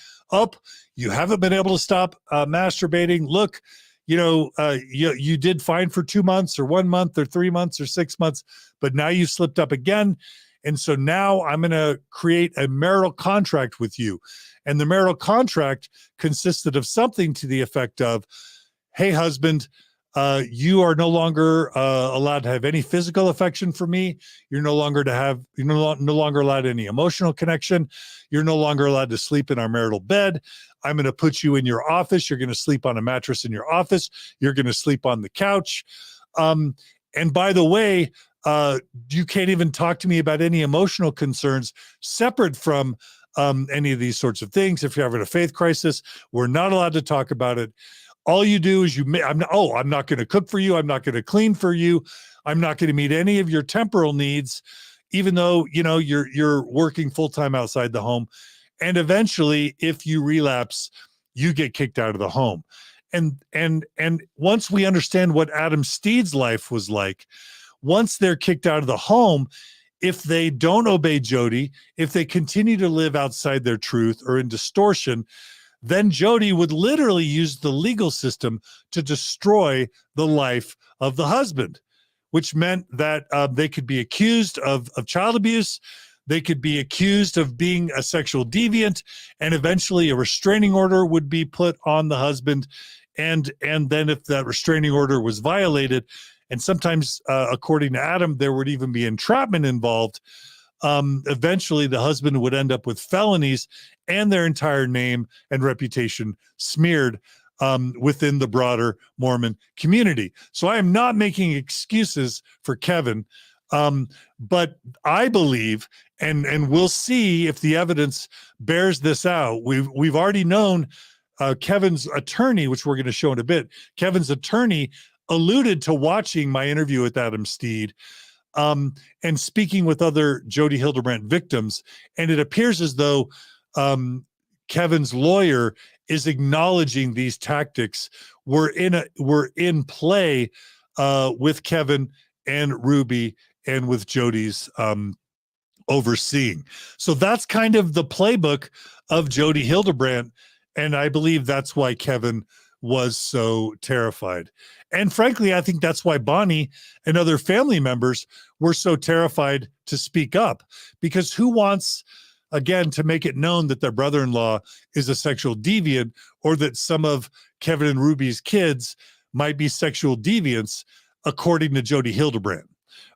you haven't been able to stop masturbating. Look, you did fine for 2 months or 1 month or 3 months or 6 months, but now you've slipped up again. And so now I'm going to create a marital contract with you. And the marital contract consisted of something to the effect of, hey, husband, you are no longer allowed to have any physical affection for me. You're no longer allowed any emotional connection. You're no longer allowed to sleep in our marital bed. I'm going to put you in your office. You're going to sleep on a mattress in your office. You're going to sleep on the couch. And by the way, you can't even talk to me about any emotional concerns separate from any of these sorts of things. If you're having a faith crisis, we're not allowed to talk about it. All you do is I'm not going to cook for you. I'm not going to clean for you. I'm not going to meet any of your temporal needs, even though, you're working full time outside the home. And eventually, if you relapse, you get kicked out of the home. And once we understand what Adam Steed's life was like, once they're kicked out of the home, if they don't obey Jodi, if they continue to live outside their truth or in distortion, then Jodi would literally use the legal system to destroy the life of the husband, which meant that they could be accused of child abuse. They could be accused of being a sexual deviant, and eventually a restraining order would be put on the husband. And then if that restraining order was violated, and sometimes, according to Adam, there would even be entrapment involved, eventually the husband would end up with felonies and their entire name and reputation smeared within the broader Mormon community. So I am not making excuses for Kevin, but I believe, and we'll see if the evidence bears this out. We've already known Kevin's attorney, which we're going to show in a bit. Kevin's attorney alluded to watching my interview with Adam Steed and speaking with other Jodi Hildebrandt victims, and it appears as though Kevin's lawyer is acknowledging these tactics were in play with Kevin and Ruby and with Jodi's overseeing. So that's kind of the playbook of Jodi Hildebrandt, and I believe that's why Kevin was so terrified. And frankly, I think that's why Bonnie and other family members were so terrified to speak up, because who wants, again, to make it known that their brother-in-law is a sexual deviant, or that some of Kevin and Ruby's kids might be sexual deviants, according to Jodi Hildebrandt.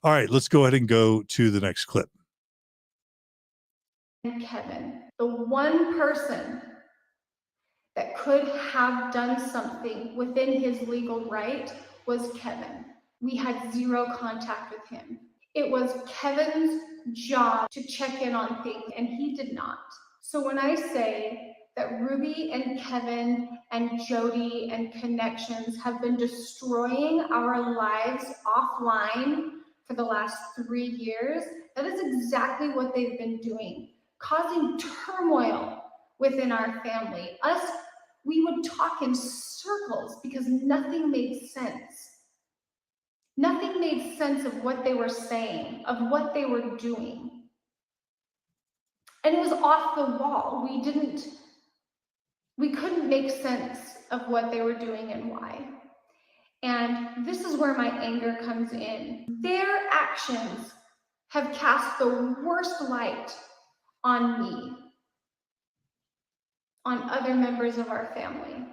All right, let's go ahead and go to the next clip. And Kevin, the one person that could have done something within his legal right was Kevin. We had zero contact with him. It was Kevin's job to check in on things, and he did not. So when I say that Ruby and Kevin and Jodi and ConneXions have been destroying our lives offline for the last 3 years, that is exactly what they've been doing, causing turmoil within our family. We would talk in circles because nothing made sense. Nothing made sense of what they were saying, of what they were doing. And it was off the wall. We couldn't make sense of what they were doing and why. And this is where my anger comes in. Their actions have cast the worst light on me, on other members of our family.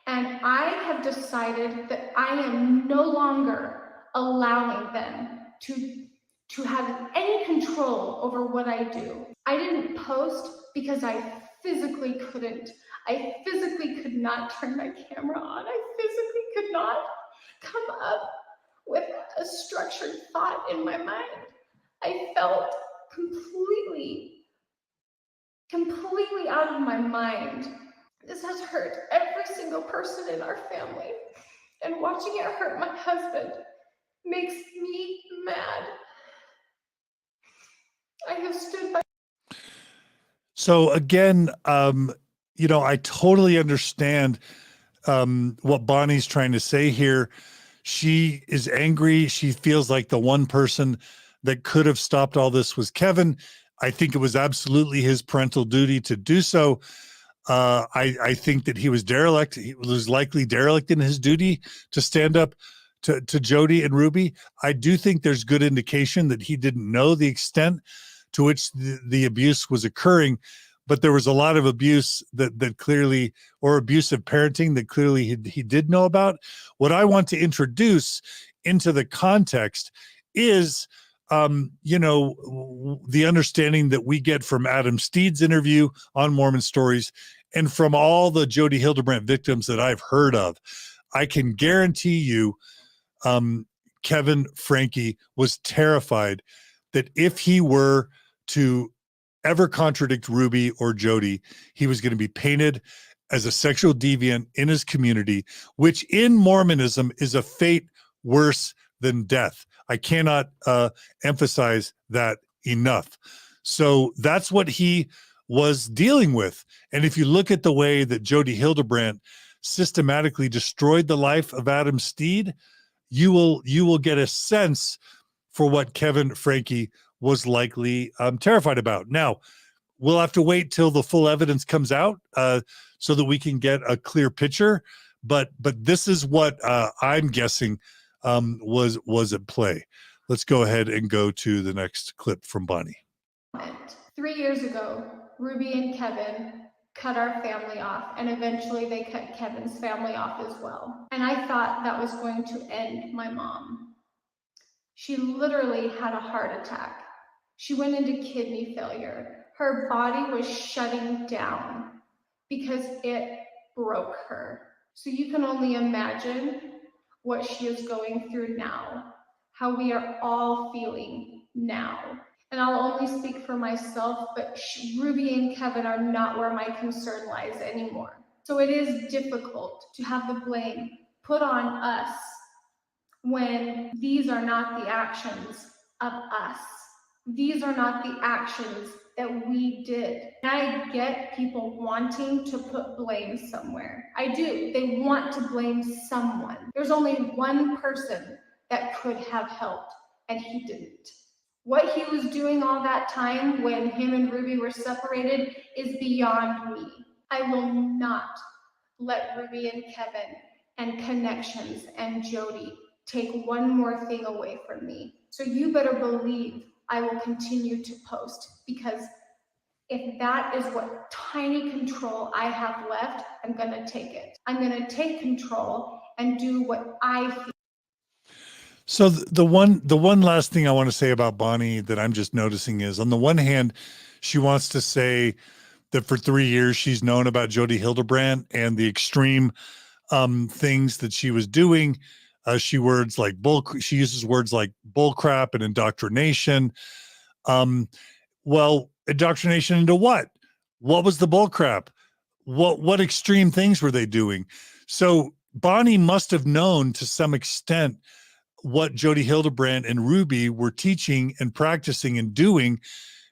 And I have decided that I am no longer allowing them to have any control over what I do. I didn't post because I physically couldn't. I physically could not turn my camera on. I physically could not come up with a structured thought in my mind. I felt completely out of my mind. This has hurt every single person in our family, and watching it hurt my husband makes me mad. I have stood by. So again, I totally understand what Bonnie's trying to say here. She is angry. She feels like the one person that could have stopped all this was Kevin. I think it was absolutely his parental duty to do so. I think that he was derelict. He was likely derelict in his duty to stand up to Jodi and Ruby. I do think there's good indication that he didn't know the extent to which the abuse was occurring, but there was a lot of abuse that clearly, or abusive parenting that clearly he did know about. What I want to introduce into the context is the understanding that we get from Adam Steed's interview on Mormon Stories and from all the Jodi Hildebrandt victims that I've heard of. I can guarantee you Kevin Franke was terrified that if he were to ever contradict Ruby or Jodi, he was going to be painted as a sexual deviant in his community, which in Mormonism is a fate worse than death. I cannot emphasize that enough. So that's what he was dealing with. And if you look at the way that Jodi Hildebrandt systematically destroyed the life of Adam Steed, you will get a sense for what Kevin Franke was likely terrified about. Now, we'll have to wait till the full evidence comes out so that we can get a clear picture. But this is what I'm guessing was at play. Let's go ahead and go to the next clip from Bonnie. 3 years ago, Ruby and Kevin cut our family off, and eventually they cut Kevin's family off as well. And I thought that was going to end my mom. She literally had a heart attack. She went into kidney failure. Her body was shutting down because it broke her. So you can only imagine what she is going through now, how we are all feeling now. And I'll only speak for myself, but Ruby and Kevin are not where my concern lies anymore. So it is difficult to have the blame put on us when these are not the actions of us. These are not the actions that we did. And I get people wanting to put blame somewhere. I do. They want to blame someone. There's only one person that could have helped, and he didn't. What he was doing all that time when him and Ruby were separated is beyond me. I will not let Ruby and Kevin and ConneXions and Jodi take one more thing away from me. So you better believe I will continue to post, because if that is what tiny control I have left, I'm gonna take it. I'm gonna take control and do what I feel. So the one last thing I want to say about Bonnie that I'm just noticing is, on the one hand, she wants to say that for 3 years she's known about Jodi Hildebrandt and the extreme things that she was doing. She uses words like bull crap and indoctrination. Well, indoctrination into what? What was the bull crap? What extreme things were they doing? So Bonnie must have known to some extent what Jodi Hildebrandt and Ruby were teaching and practicing and doing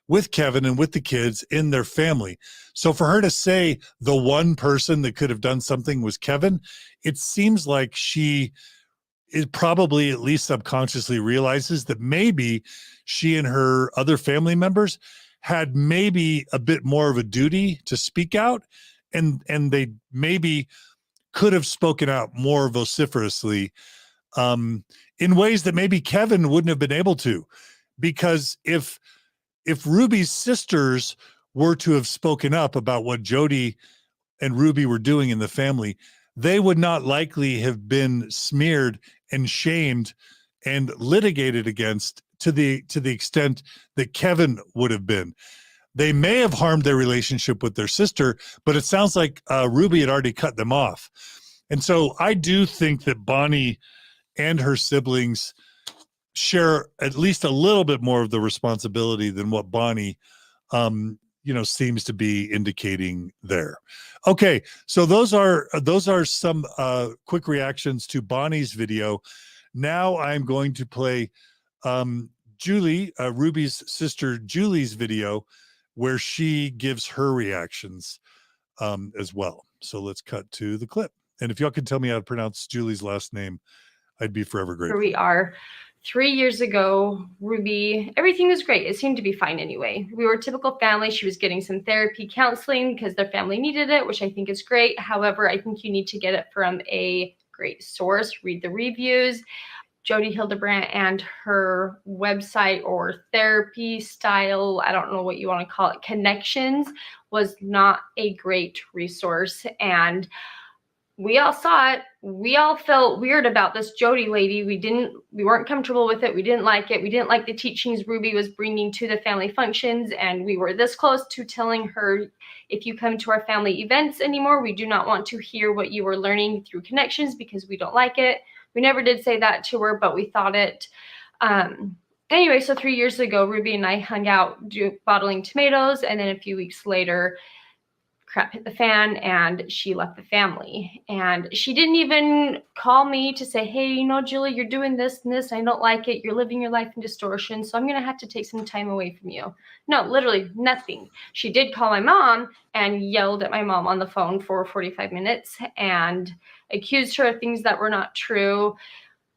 with Kevin and with the kids in their family. So for her to say the one person that could have done something was Kevin, it seems like she is probably, at least subconsciously, realizes that maybe she and her other family members had maybe a bit more of a duty to speak out, and they maybe could have spoken out more vociferously in ways that maybe Kevin wouldn't have been able to. Because if Ruby's sisters were to have spoken up about what Jodi and Ruby were doing in the family, they would not likely have been smeared and shamed and litigated against to the extent that Kevin would have been. They may have harmed their relationship with their sister, but it sounds like Ruby had already cut them off. And so I do think that Bonnie and her siblings share at least a little bit more of the responsibility than what Bonnie seems to be indicating there. Okay, so those are some quick reactions to Bonnie's video. Now I'm going to play Julie, Ruby's sister Julie's video, where she gives her reactions as well. So let's cut to the clip. And if y'all could tell me how to pronounce Julie's last name, I'd be forever grateful. Here we are. 3 years ago, Ruby, everything was great. It seemed to be fine anyway. We were a typical family. She was getting some therapy counseling because their family needed it, which I think is great. However, I think you need to get it from a great source. Read the reviews. Jodi Hildebrandt and her website or therapy style, I don't know what you want to call it, ConneXions, was not a great resource. And we all saw it. We all felt weird about this Jodi lady. We weren't comfortable with it. We didn't like it. We didn't like the teachings Ruby was bringing to the family functions. And we were this close to telling her, if you come to our family events anymore, we do not want to hear what you were learning through ConneXions because we don't like it. We never did say that to her, but we thought it. Anyway, so 3 years ago, Ruby and I hung out bottling tomatoes. And then a few weeks later, crap hit the fan and she left the family. And she didn't even call me to say, hey, you know, Julie, you're doing this and this. I don't like it. You're living your life in distortion. So I'm going to have to take some time away from you. No, literally nothing. She did call my mom and yelled at my mom on the phone for 45 minutes and accused her of things that were not true.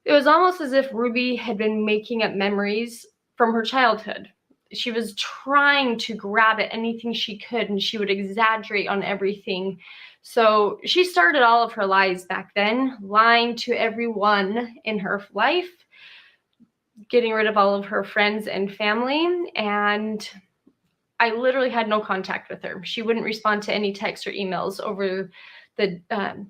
It was almost as if Ruby had been making up memories from her childhood. She was trying to grab at anything she could, and she would exaggerate on everything. So she started all of her lies back then, lying to everyone in her life, getting rid of all of her friends and family. And I literally had no contact with her. She wouldn't respond to any texts or emails over the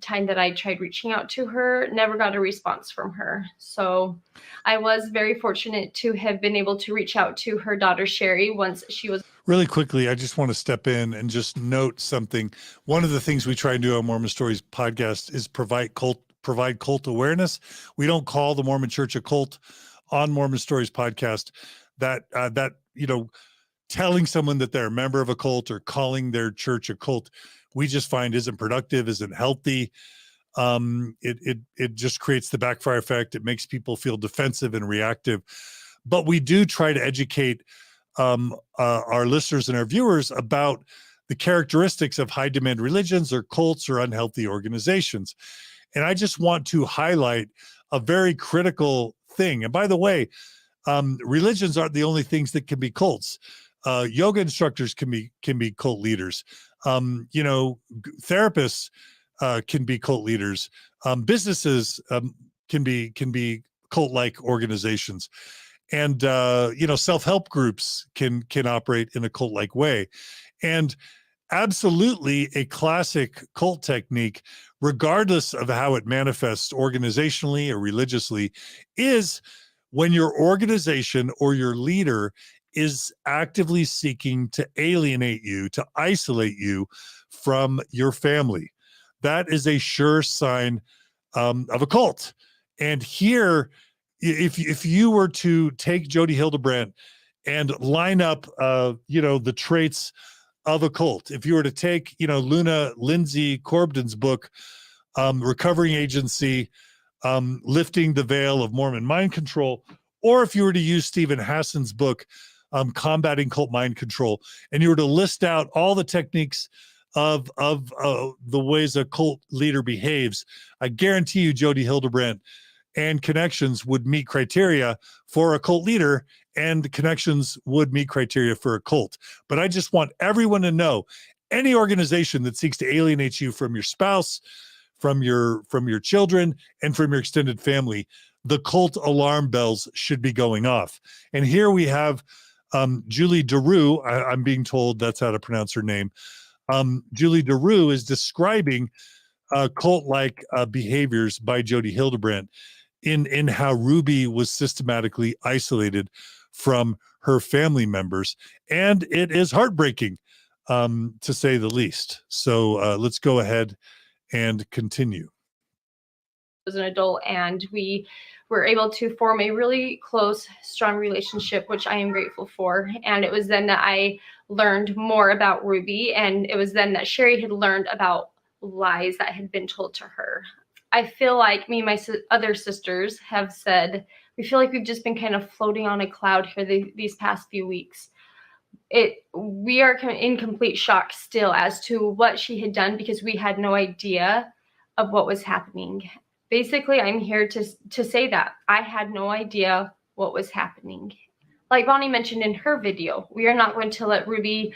time that I tried reaching out to her. Never got a response from her. So I was very fortunate to have been able to reach out to her daughter, Sherry, once she was. Really quickly, I just want to step in and just note something. One of the things we try and do on Mormon Stories podcast is provide cult awareness. We don't call the Mormon Church a cult on Mormon Stories podcast. That telling someone that they're a member of a cult or calling their church a cult, we just find isn't productive, isn't healthy. It just creates the backfire effect. It makes people feel defensive and reactive. But we do try to educate our listeners and our viewers about the characteristics of high demand religions or cults or unhealthy organizations. And I just want to highlight a very critical thing. And by the way, religions aren't the only things that can be cults. Yoga instructors can be cult leaders. Therapists can be cult leaders. Businesses can be cult-like organizations, and self-help groups can operate in a cult-like way. And absolutely, a classic cult technique, regardless of how it manifests organizationally or religiously, is when your organization or your leader is actively seeking to alienate you, to isolate you from your family. That is a sure sign of a cult. And here, if you were to take Jodi Hildebrandt and line up, the traits of a cult, if you were to take, Luna Lindsay Corbden's book, Recovering Agency, Lifting the Veil of Mormon Mind Control, or if you were to use Stephen Hassan's book, Combating Cult Mind Control, and you were to list out all the techniques of the ways a cult leader behaves, I guarantee you Jodi Hildebrandt and ConneXions would meet criteria for a cult leader, and ConneXions would meet criteria for a cult. But I just want everyone to know, any organization that seeks to alienate you from your spouse, from your children, and from your extended family, the cult alarm bells should be going off. And here we have Julie Deru, I'm being told that's how to pronounce her name. Julie Deru is describing cult-like behaviors by Jodi Hildebrandt in how Ruby was systematically isolated from her family members. And it is heartbreaking, to say the least. So let's go ahead and continue. As an adult, and we were able to form a really close, strong relationship, which I am grateful for. And it was then that I learned more about Ruby, and it was then that Sherry had learned about lies that had been told to her. I feel like me and my other sisters have said, we feel like we've just been kind of floating on a cloud here these past few weeks. We are in complete shock still as to what she had done, because we had no idea of what was happening. Basically, I'm here to say that I had no idea what was happening. Like Bonnie mentioned in her video, we are not going to let Ruby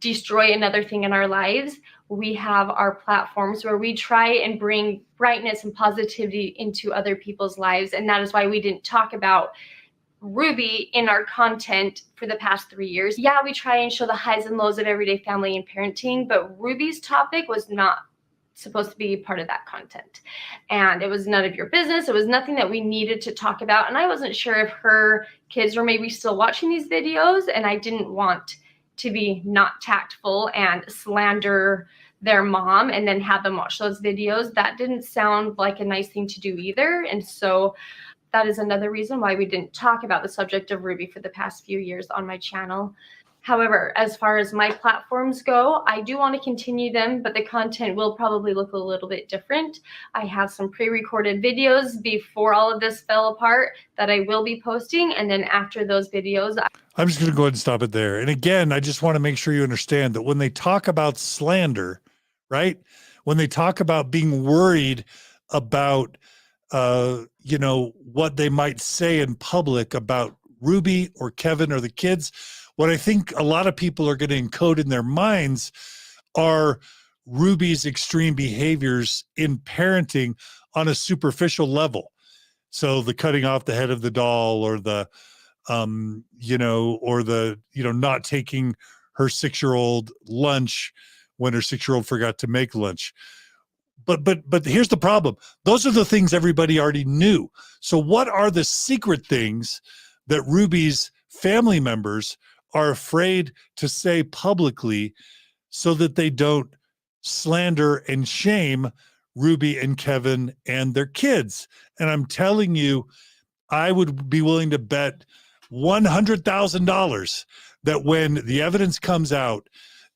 destroy another thing in our lives. We have our platforms where we try and bring brightness and positivity into other people's lives. And that is why we didn't talk about Ruby in our content for the past 3 years. Yeah, we try and show the highs and lows of everyday family and parenting, but Ruby's topic was not supposed to be part of that content. And it was none of your business. It was nothing that we needed to talk about. And I wasn't sure if her kids were maybe still watching these videos, and I didn't want to be not tactful and slander their mom and then have them watch those videos. That didn't sound like a nice thing to do either. And so that is another reason why we didn't talk about the subject of Ruby for the past few years on my channel. However, as far as my platforms go, I do want to continue them, but the content will probably look a little bit different. I have some pre-recorded videos before all of this fell apart that I will be posting, and then after those videos, I'm just going to go ahead and stop it there. And again, I just want to make sure you understand that when they talk about slander, right? When they talk about being worried about, you know, what they might say in public about Ruby or Kevin or the kids, what I think a lot of people are going to encode in their minds are Ruby's extreme behaviors in parenting on a superficial level. So the cutting off the head of the doll, or the, you know, or the, you know, not taking her 6-year-old lunch when her 6-year-old forgot to make lunch. But here's the problem. Those are the things everybody already knew. So what are the secret things that Ruby's family members are afraid to say publicly so that they don't slander and shame Ruby and Kevin and their kids? And I'm telling you, I would be willing to bet $100,000 that when the evidence comes out,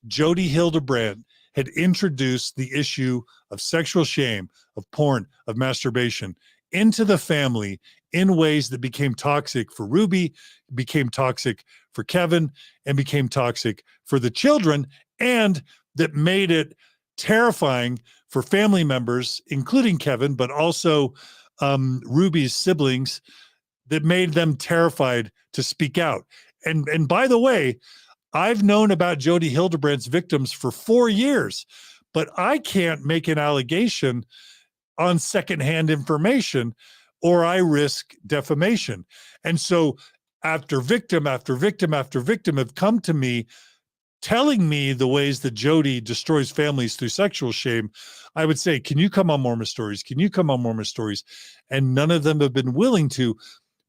Jodi Hildebrandt had introduced the issue of sexual shame, of porn, of masturbation into the family in ways that became toxic for Ruby, became toxic for Kevin, and became toxic for the children, and that made it terrifying for family members, including Kevin, but also Ruby's siblings, that made them terrified to speak out. And by the way, I've known about Jodi Hildebrandt's victims for 4 years, but I can't make an allegation on secondhand information, or I risk defamation. And so after victim after victim after victim have come to me telling me the ways that Jodi destroys families through sexual shame, I would say, can you come on Mormon Stories? Can you come on Mormon Stories? And none of them have been willing to,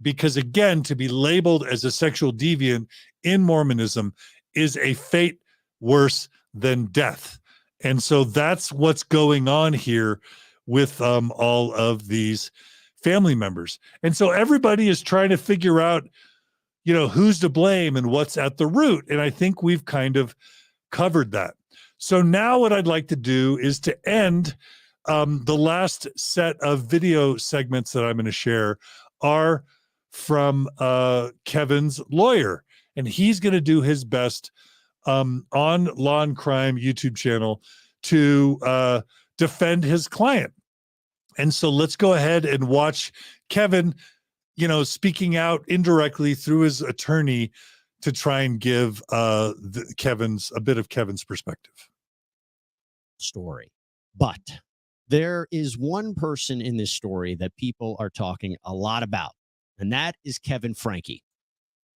because again, to be labeled as a sexual deviant in Mormonism is a fate worse than death. And so that's what's going on here with all of these family members. And so everybody is trying to figure out, you know, who's to blame and what's at the root. And I think we've kind of covered that. So now what I'd like to do is to end the last set of video segments that I'm going to share are from Kevin's lawyer. And he's going to do his best on Law and Crime YouTube channel to defend his client. And so let's go ahead and watch Kevin, you know, speaking out indirectly through his attorney to try and give a bit of Kevin's perspective. Story. But there is one person in this story that people are talking a lot about, and that is Kevin Franke.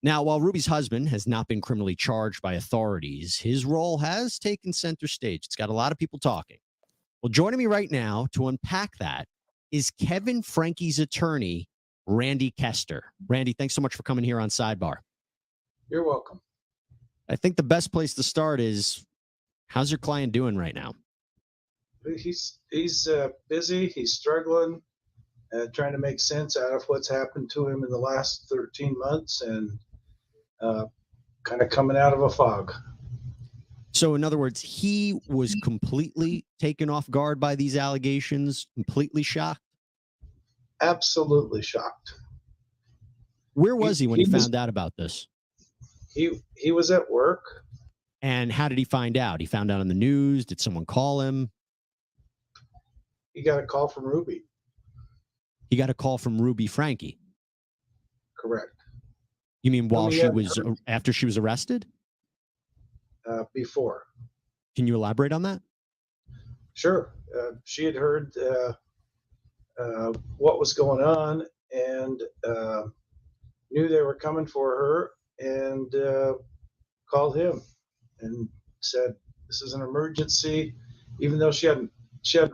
Now, while Ruby's husband has not been criminally charged by authorities, his role has taken center stage. It's got a lot of people talking. Well, joining me right now to unpack that is Kevin Franke's attorney, Randy Kester. Randy, thanks so much for coming here on Sidebar. You're welcome. I think the best place to start is, how's your client doing right now? He's busy. He's struggling, trying to make sense out of what's happened to him in the last 13 months and kind of coming out of a fog. So in other words, he was completely taken off guard by these allegations, completely shocked? Absolutely shocked. Where was he when he found out about this? He was at work. And how did he find out? He found out on the news? Did someone call him? He got a call from Ruby. He got a call from Ruby Franke. Correct. You mean while she was, after she was arrested? Before. Can you elaborate on that? Sure. She had heard what was going on and knew they were coming for her and called him and said, this is an emergency, even though she hadn't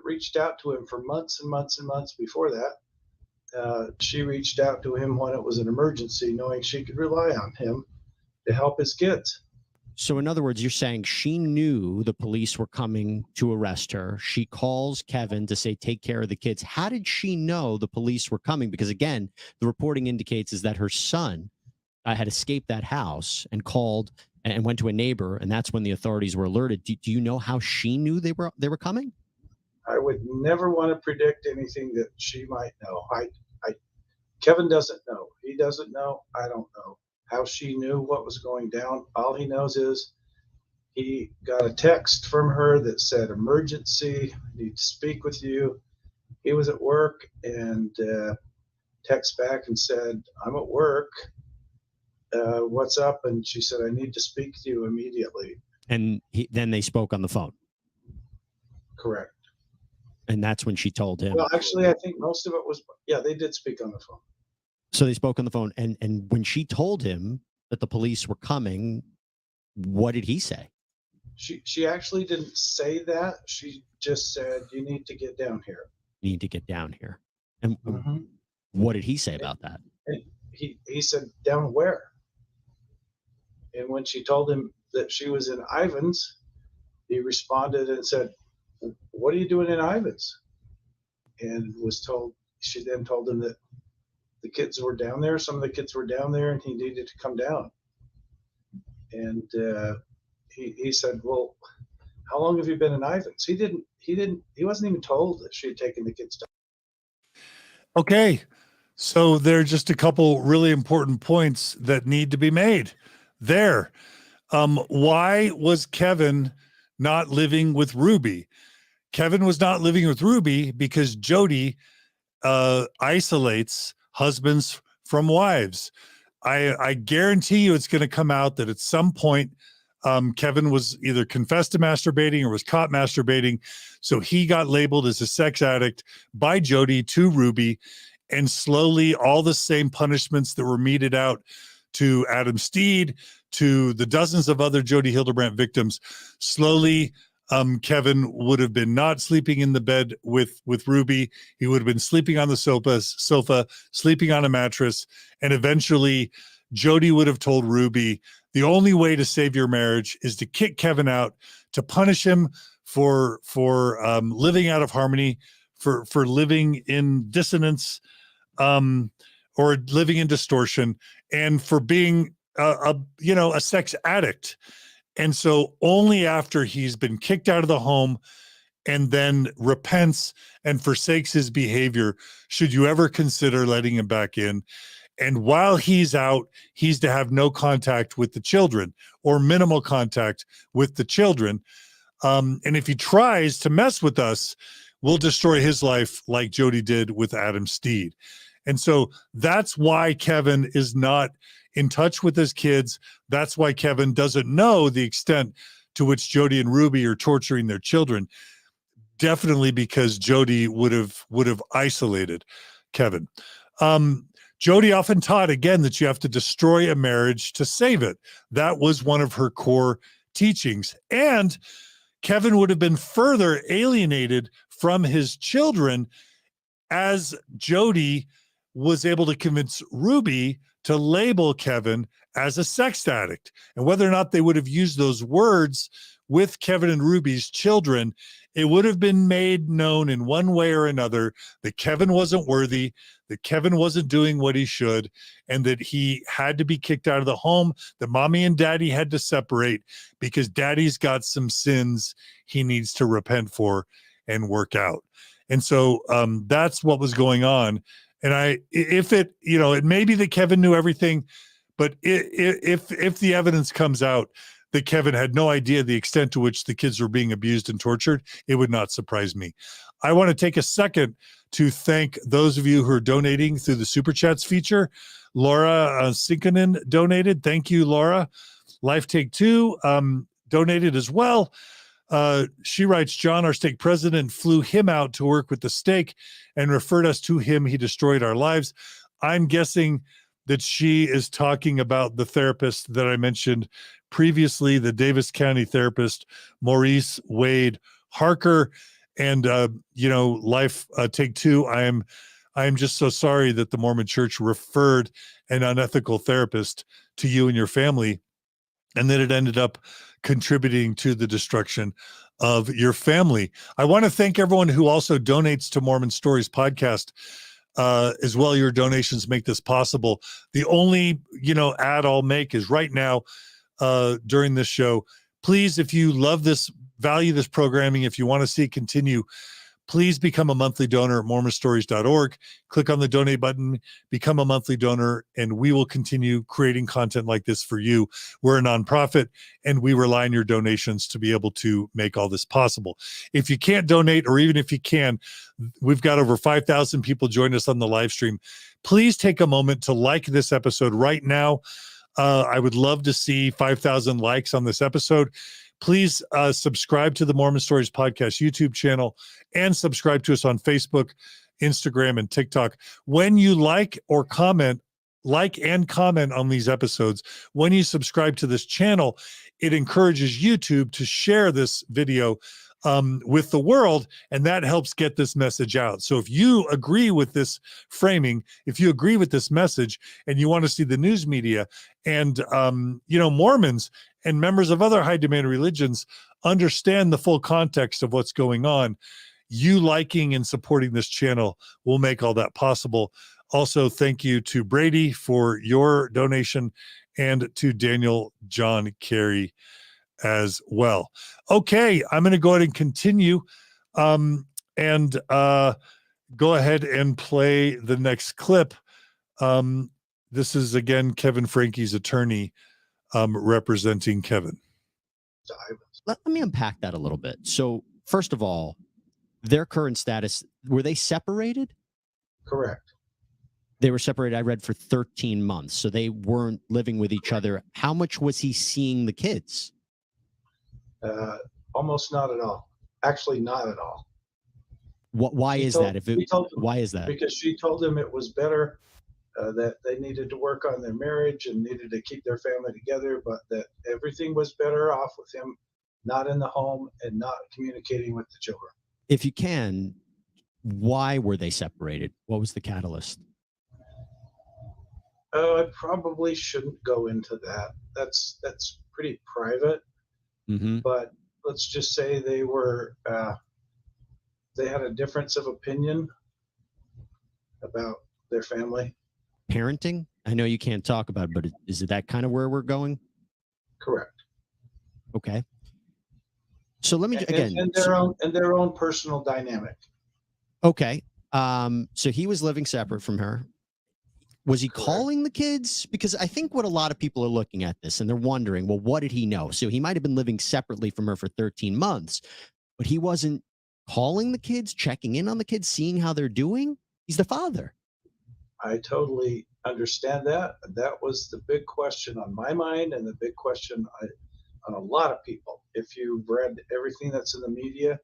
reached out to him for months and months and months before that. She reached out to him when it was an emergency, knowing she could rely on him to help his kids. So in other words, you're saying she knew the police were coming to arrest her. She calls Kevin to say, take care of the kids. How did she know the police were coming? Because again, the reporting indicates is that her son had escaped that house and called and went to a neighbor, and that's when the authorities were alerted. Do you know how she knew they were coming? I would never want to predict anything that she might know. Kevin doesn't know. He doesn't know. I don't know how she knew what was going down. All he knows is he got a text from her that said, emergency, need to speak with you. He was at work and text back and said, I'm at work. What's up? And she said, I need to speak to you immediately. And then they spoke on the phone. Correct. And that's when she told him. Well, actually, I think most of it was, yeah, they did speak on the phone. So they spoke on the phone. And when she told him that the police were coming, what did he say? She actually didn't say that. She just said, you need to get down here. You need to get down here. And what did he say about that? And he said, down where? And when she told him that she was in Ivans, he responded and said, what are you doing in Ivans? And she then told him that the kids were down there. Some of the kids were down there and he needed to come down. And he said, well, how long have you been in Ivans? He wasn't even told that she had taken the kids down. Okay. So there are just a couple really important points that need to be made there. Why was Kevin not living with Ruby? Kevin was not living with Ruby because Jodi isolates husbands from wives. I guarantee you it's going to come out that at some point Kevin was either confessed to masturbating or was caught masturbating. So he got labeled as a sex addict by Jodi to Ruby, and slowly all the same punishments that were meted out to Adam Steed, to the dozens of other Jodi Hildebrandt victims, slowly Kevin would have been not sleeping in the bed with Ruby. He would have been sleeping on the sofa, sleeping on a mattress. And eventually Jodi would have told Ruby, the only way to save your marriage is to kick Kevin out, to punish him for living out of harmony, for living in dissonance, or living in distortion, and for being a sex addict. And so only after he's been kicked out of the home and then repents and forsakes his behavior should you ever consider letting him back in. And while he's out, he's to have no contact with the children or minimal contact with the children. And if he tries to mess with us, we'll destroy his life like Jodi did with Adam Steed. And so that's why Kevin is not in touch with his kids. That's why Kevin doesn't know the extent to which Jodi and Ruby are torturing their children. Definitely because Jodi would have isolated Kevin. Jodi often taught, again, that you have to destroy a marriage to save it. That was one of her core teachings. And Kevin would have been further alienated from his children as Jodi was able to convince Ruby to label Kevin as a sex addict. And whether or not they would have used those words with Kevin and Ruby's children, it would have been made known in one way or another that Kevin wasn't worthy, that Kevin wasn't doing what he should, and that he had to be kicked out of the home, that mommy and daddy had to separate because daddy's got some sins he needs to repent for and work out. And so that's what was going on. And it may be that Kevin knew everything, but if the evidence comes out that Kevin had no idea the extent to which the kids were being abused and tortured, it would not surprise me. I want to take a second to thank those of you who are donating through the Super Chats feature. Laura Sinkinen donated. Thank you, Laura. Life Take Two donated as well. She writes, John, our stake president, flew him out to work with the stake and referred us to him. He destroyed our lives. I'm guessing that she is talking about the therapist that I mentioned previously, the Davis County therapist, Maurice Wade Harker. And, Life Take Two, I am just so sorry that the Mormon Church referred an unethical therapist to you and your family, and that it ended up contributing to the destruction of your family. I want to thank everyone who also donates to Mormon Stories podcast as well. Your donations make this possible. The only, ad I'll make is right now, during this show. Please, if you love this, value this programming, if you want to see it continue, please become a monthly donor at mormonstories.org. Click on the donate button, become a monthly donor, and we will continue creating content like this for you. We're a nonprofit, and we rely on your donations to be able to make all this possible. If you can't donate, or even if you can, we've got over 5,000 people join us on the live stream. Please take a moment to like this episode right now. I would love to see 5,000 likes on this episode. Please subscribe to the Mormon Stories Podcast YouTube channel and subscribe to us on Facebook, Instagram, and TikTok. When you like and comment on these episodes, when you subscribe to this channel, it encourages YouTube to share this video with the world, and that helps get this message out. So if you agree with this framing, if you agree with this message, and you want to see the news media and Mormons and members of other high demand religions understand the full context of what's going on, you liking and supporting this channel will make all that possible. Also, thank you to Brady for your donation, and to Daniel John Carey as well. Okay, I'm going to go ahead and continue and go ahead and play the next clip. This is, again, Kevin Franke's attorney representing Kevin. Let me unpack that a little bit. So, first of all, their current status, were they separated? Correct. They were separated, I read, for 13 months. So they weren't living with each other. How much was he seeing the kids? Almost not at all. Actually, not at all. Why is that? Why is that? Because she told him it was better that they needed to work on their marriage and needed to keep their family together, but that everything was better off with him not in the home and not communicating with the children. If you can, why were they separated? What was the catalyst? I probably shouldn't go into that. That's pretty private. Mm-hmm. But let's just say they had a difference of opinion about their family. Parenting? I know you can't talk about it, but is it that kind of where we're going? Correct. Okay. So let me again. And their own personal dynamic. Okay. So he was living separate from her. Was he calling the kids? Because I think what a lot of people are looking at this and they're wondering, well, what did he know? So he might have been living separately from her for 13 months, but he wasn't calling the kids, checking in on the kids, seeing how they're doing. He's the father. I totally understand that. That was the big question on my mind and the big question on a lot of people. If you've read everything that's in the media,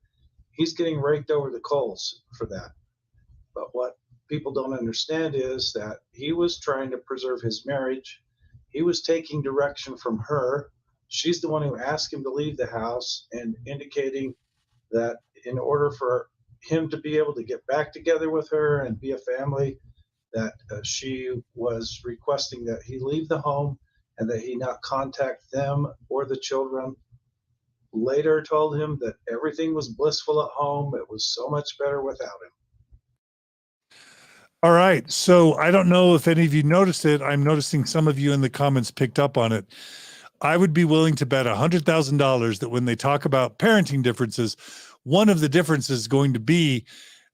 he's getting raked over the coals for that. But what people don't understand is that he was trying to preserve his marriage. He was taking direction from her. She's the one who asked him to leave the house and indicating that in order for him to be able to get back together with her and be a family, that she was requesting that he leave the home and that he not contact them or the children. Later told him that everything was blissful at home. It was so much better without him. All right. So I don't know if any of you noticed it. I'm noticing some of you in the comments picked up on it. I would be willing to bet $100,000 that when they talk about parenting differences, one of the differences is going to be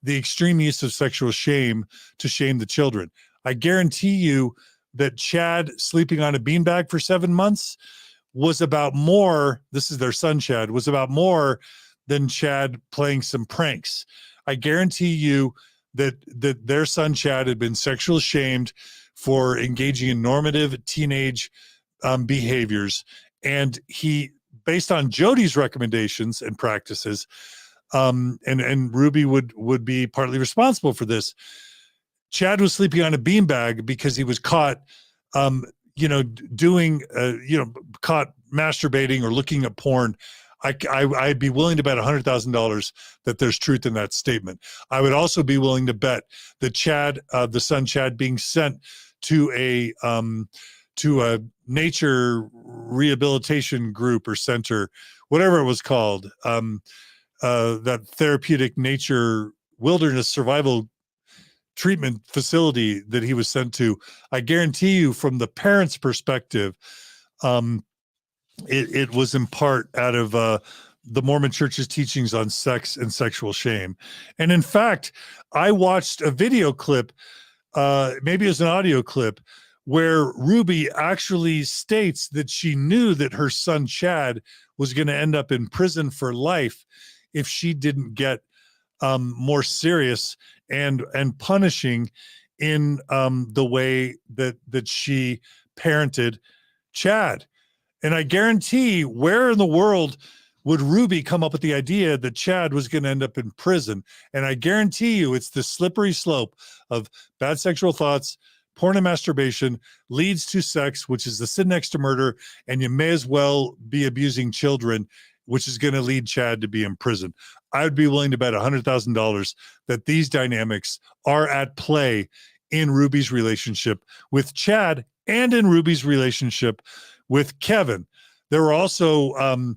the extreme use of sexual shame to shame the children. I guarantee you that Chad sleeping on a beanbag for 7 months was about more, this is their son Chad, was about more than Chad playing some pranks. I guarantee you that their son Chad had been sexually shamed for engaging in normative teenage behaviors. And he, based on Jodi's recommendations and practices, and Ruby would be partly responsible for this, Chad was sleeping on a beanbag because he was caught, caught masturbating or looking at porn. I'd be willing to bet $100,000 that there's truth in that statement. I would also be willing to bet that Chad, the son Chad, being sent to a nature rehabilitation group or center, whatever it was called, that therapeutic nature wilderness survival treatment facility that he was sent to. I guarantee you, from the parents' perspective, it was in part out of the Mormon Church's teachings on sex and sexual shame. And in fact, I watched a video clip, maybe it was an audio clip, where Ruby actually states that she knew that her son Chad was going to end up in prison for life if she didn't get more serious and punishing in the way that she parented Chad. And I guarantee, where in the world would Ruby come up with the idea that Chad was going to end up in prison? And I guarantee you, it's the slippery slope of bad sexual thoughts, porn and masturbation leads to sex, which is the sin next to murder, and you may as well be abusing children, which is going to lead Chad to be in prison. I would be willing to bet $100,000 that these dynamics are at play in Ruby's relationship with Chad and in Ruby's relationship with Kevin. There were also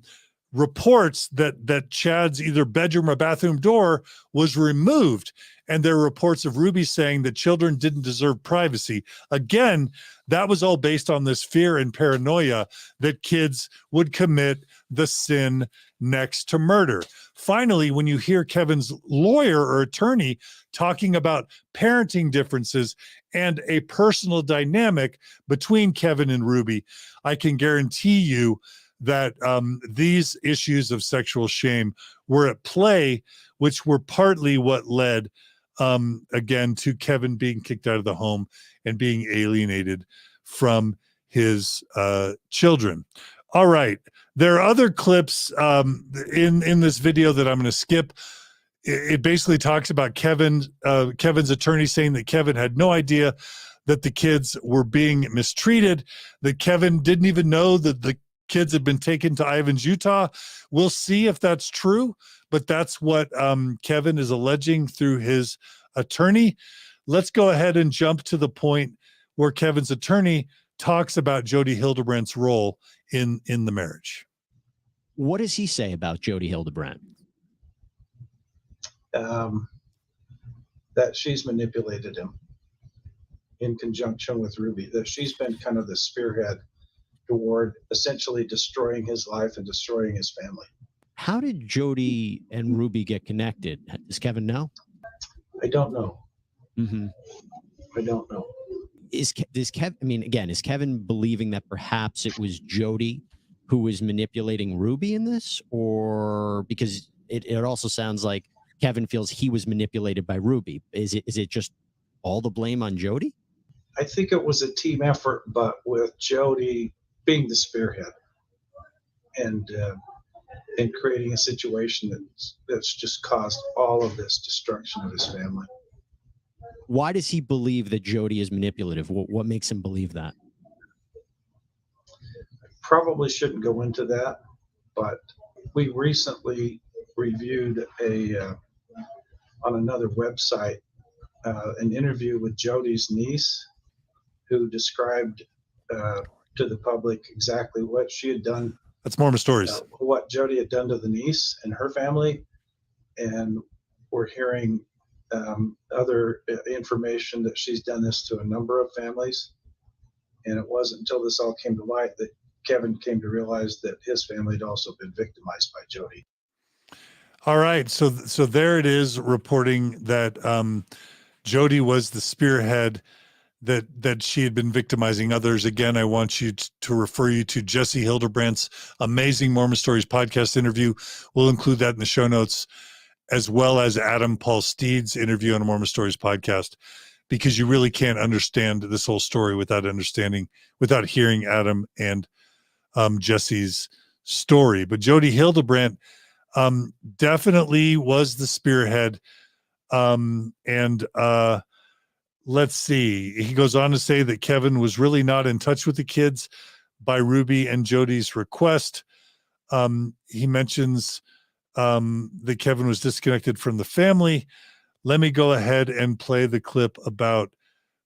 reports that Chad's either bedroom or bathroom door was removed. And there were reports of Ruby saying that children didn't deserve privacy. Again, that was all based on this fear and paranoia that kids would commit the sin next to murder. Finally, when you hear Kevin's lawyer or attorney talking about parenting differences and a personal dynamic between Kevin and Ruby, I can guarantee you that these issues of sexual shame were at play, which were partly what led, again, to Kevin being kicked out of the home and being alienated from his children. All right. There are other clips in this video that I'm going to skip. It basically talks about Kevin's attorney saying that Kevin had no idea that the kids were being mistreated, that Kevin didn't even know that the kids had been taken to Ivins, Utah. We'll see if that's true, but that's what Kevin is alleging through his attorney. Let's go ahead and jump to the point where Kevin's attorney talks about Jodi Hildebrandt's role in the marriage. What does he say about Jodi Hildebrandt? That she's manipulated him in conjunction with Ruby, that she's been kind of the spearhead toward essentially destroying his life and destroying his family. How did Jodi and Ruby get connected? Does Kevin know? I don't know. Mm-hmm. I don't know. Is Kevin believing that perhaps it was Jodi who was manipulating Ruby in this? Or because it also sounds like Kevin feels he was manipulated by Ruby. Is it just all the blame on Jodi? I think it was a team effort, but with Jodi being the spearhead and creating a situation that's just caused all of this destruction of his family. Why does he believe that Jodi is manipulative? What makes him believe that? Probably shouldn't go into that, but we recently reviewed on another website an interview with Jodi's niece, who described to the public exactly what she had done. That's Mormon Stories. What Jodi had done to the niece and her family, and we're hearing other information that she's done this to a number of families. And it wasn't until this all came to light that Kevin came to realize that his family had also been victimized by Jodi. All right, so there it is, reporting that Jodi was the spearhead, that she had been victimizing others. Again, I want you to refer you to Jodi Hildebrandt's amazing Mormon Stories podcast interview. We'll include that in the show notes, as well as Adam Paul Steed's interview on the Mormon Stories podcast, because you really can't understand this whole story without hearing Adam and Jesse's story. But Jodi Hildebrandt definitely was the spearhead. Let's see. He goes on to say that Kevin was really not in touch with the kids by Ruby and Jodi's request. He mentions that Kevin was disconnected from the family. Let me go ahead and play the clip about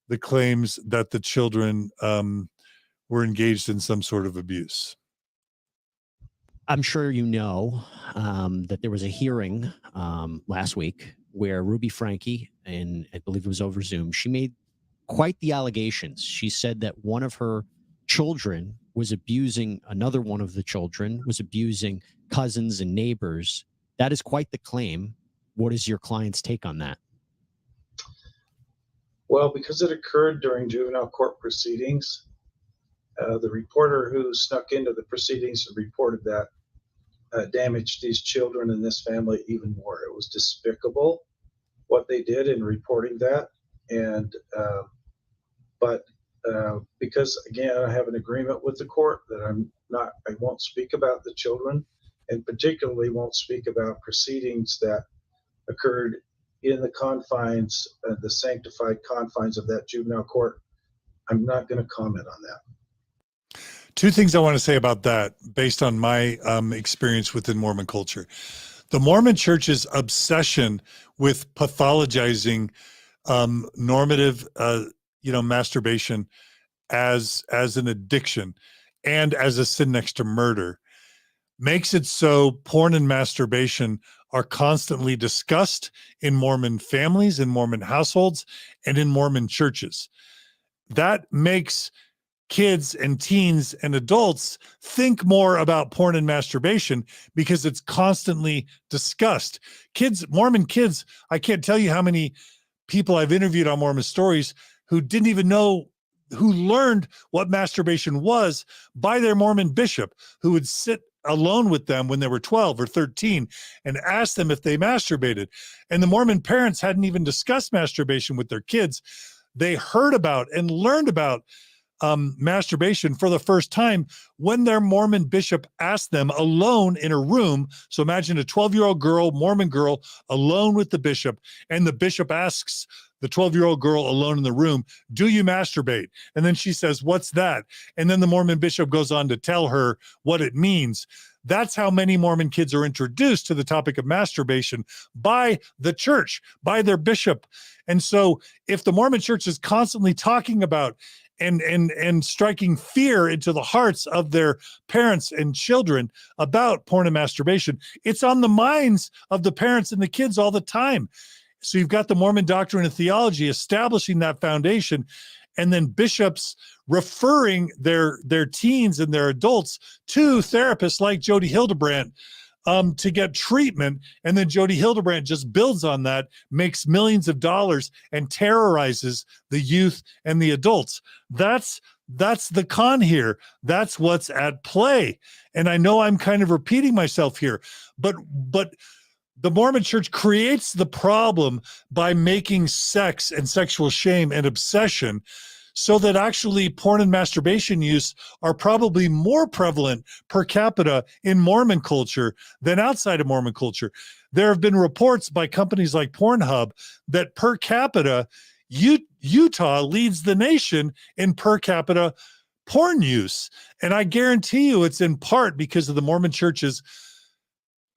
the claims that the children were engaged in some sort of abuse. I'm sure you know that there was a hearing last week where Ruby Franke, and I believe it was over Zoom, she made quite the allegations. She said that one of her children was abusing another one of the children, was abusing cousins and neighbors. That is quite the claim. What is your client's take on that? Well, because it occurred during juvenile court proceedings, the reporter who snuck into the proceedings and reported that damaged these children and this family even more. It was despicable what they did in reporting that. And, but because again, I have an agreement with the court that I won't speak about the children, and particularly won't speak about proceedings that occurred in the confines, the sanctified confines of that juvenile court. I'm not going to comment on that. Two things I want to say about that based on my experience within Mormon culture. The Mormon Church's obsession with pathologizing normative, masturbation as an addiction and as a sin next to murder makes it so porn and masturbation are constantly discussed in Mormon families, in Mormon households, and in Mormon churches. That makes kids and teens and adults think more about porn and masturbation because it's constantly discussed. Mormon kids, I can't tell you how many people I've interviewed on Mormon Stories who didn't even know, who learned what masturbation was by their Mormon bishop, who would sit alone with them when they were 12 or 13 and ask them if they masturbated. And the Mormon parents hadn't even discussed masturbation with their kids. They heard about and learned about masturbation for the first time when their Mormon bishop asked them alone in a room. So imagine a 12-year-old girl, Mormon girl, alone with the bishop, and the bishop asks the 12-year-old girl alone in the room, "Do you masturbate?" And then she says, "What's that?" And then the Mormon bishop goes on to tell her what it means. That's how many Mormon kids are introduced to the topic of masturbation by the church, by their bishop. And so if the Mormon Church is constantly talking about and striking fear into the hearts of their parents and children about porn and masturbation, it's on the minds of the parents and the kids all the time. So you've got the Mormon doctrine and theology establishing that foundation, and then bishops referring their teens and their adults to therapists like Jodi Hildebrandt to get treatment. And then Jodi Hildebrandt just builds on that, makes millions of dollars, and terrorizes the youth and the adults. That's the con here. That's what's at play. And I know I'm kind of repeating myself here, but the Mormon Church creates the problem by making sex and sexual shame an obsession, so that actually porn and masturbation use are probably more prevalent per capita in Mormon culture than outside of Mormon culture. There have been reports by companies like Pornhub that per capita, Utah leads the nation in per capita porn use. And I guarantee you it's in part because of the Mormon Church's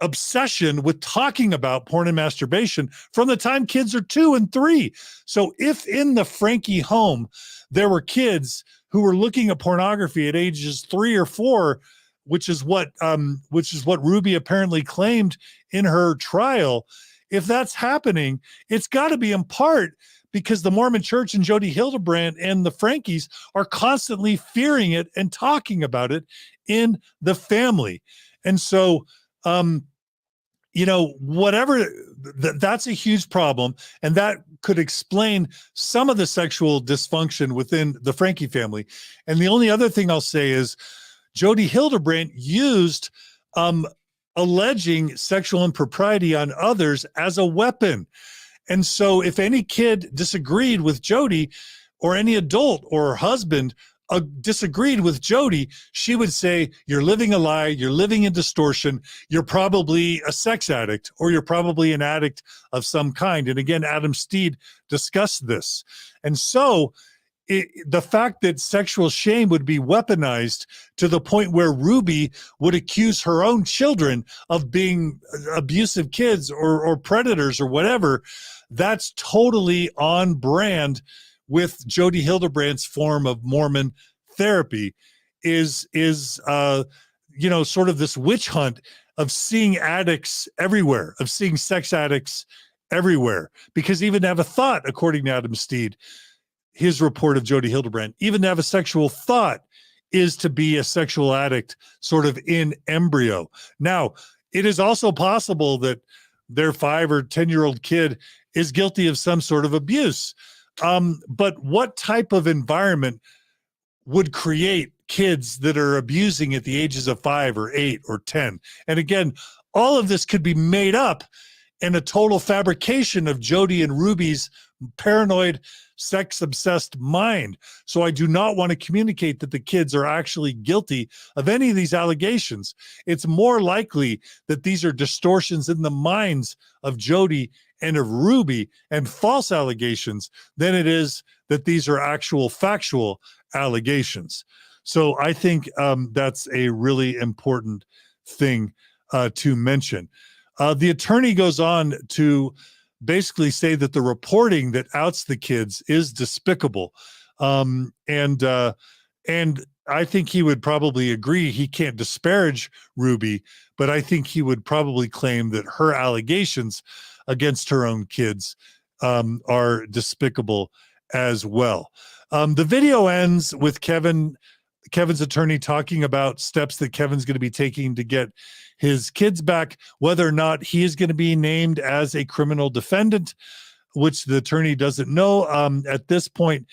obsession with talking about porn and masturbation from the time kids are 2 and 3. So if in the Franke home there were kids who were looking at pornography at ages 3 or 4, which is what Ruby apparently claimed in her trial, if that's happening, it's got to be in part because the Mormon Church and Jodi Hildebrandt and the Frankes are constantly fearing it and talking about it in the family. And so whatever, that's a huge problem. And that could explain some of the sexual dysfunction within the Franke family. And the only other thing I'll say is Jodi Hildebrandt used alleging sexual impropriety on others as a weapon. And so if any kid disagreed with Jodi, or any adult or husband disagreed with Jodi, she would say, "You're living a lie, you're living in distortion, you're probably a sex addict, or you're probably an addict of some kind." And again, Adam Steed discussed this. And so the fact that sexual shame would be weaponized to the point where Ruby would accuse her own children of being abusive kids or predators or whatever, that's totally on brand with Jodi Hildebrandt's form of Mormon therapy, is sort of this witch hunt of seeing addicts everywhere, of seeing sex addicts everywhere. Because even to have a thought, according to Adam Steed, his report of Jodi Hildebrandt, even to have a sexual thought is to be a sexual addict sort of in embryo. Now, it is also possible that their 5 or 10-year-old kid is guilty of some sort of abuse. But what type of environment would create kids that are abusing at the ages of 5 or 8 or 10? And again, all of this could be made up in a total fabrication of Jodi and Ruby's paranoid, sex-obsessed mind. So I do not want to communicate that the kids are actually guilty of any of these allegations. It's more likely that these are distortions in the minds of Jodi and of Ruby and false allegations than it is that these are actual factual allegations. So I think that's a really important thing to mention. The attorney goes on to basically say that the reporting that outs the kids is despicable. And I think he would probably agree. He can't disparage Ruby, but I think he would probably claim that her allegations against her own kids are despicable as well. The video ends with Kevin's attorney talking about steps that Kevin's going to be taking to get his kids back, whether or not he is going to be named as a criminal defendant, which the attorney doesn't know at this point.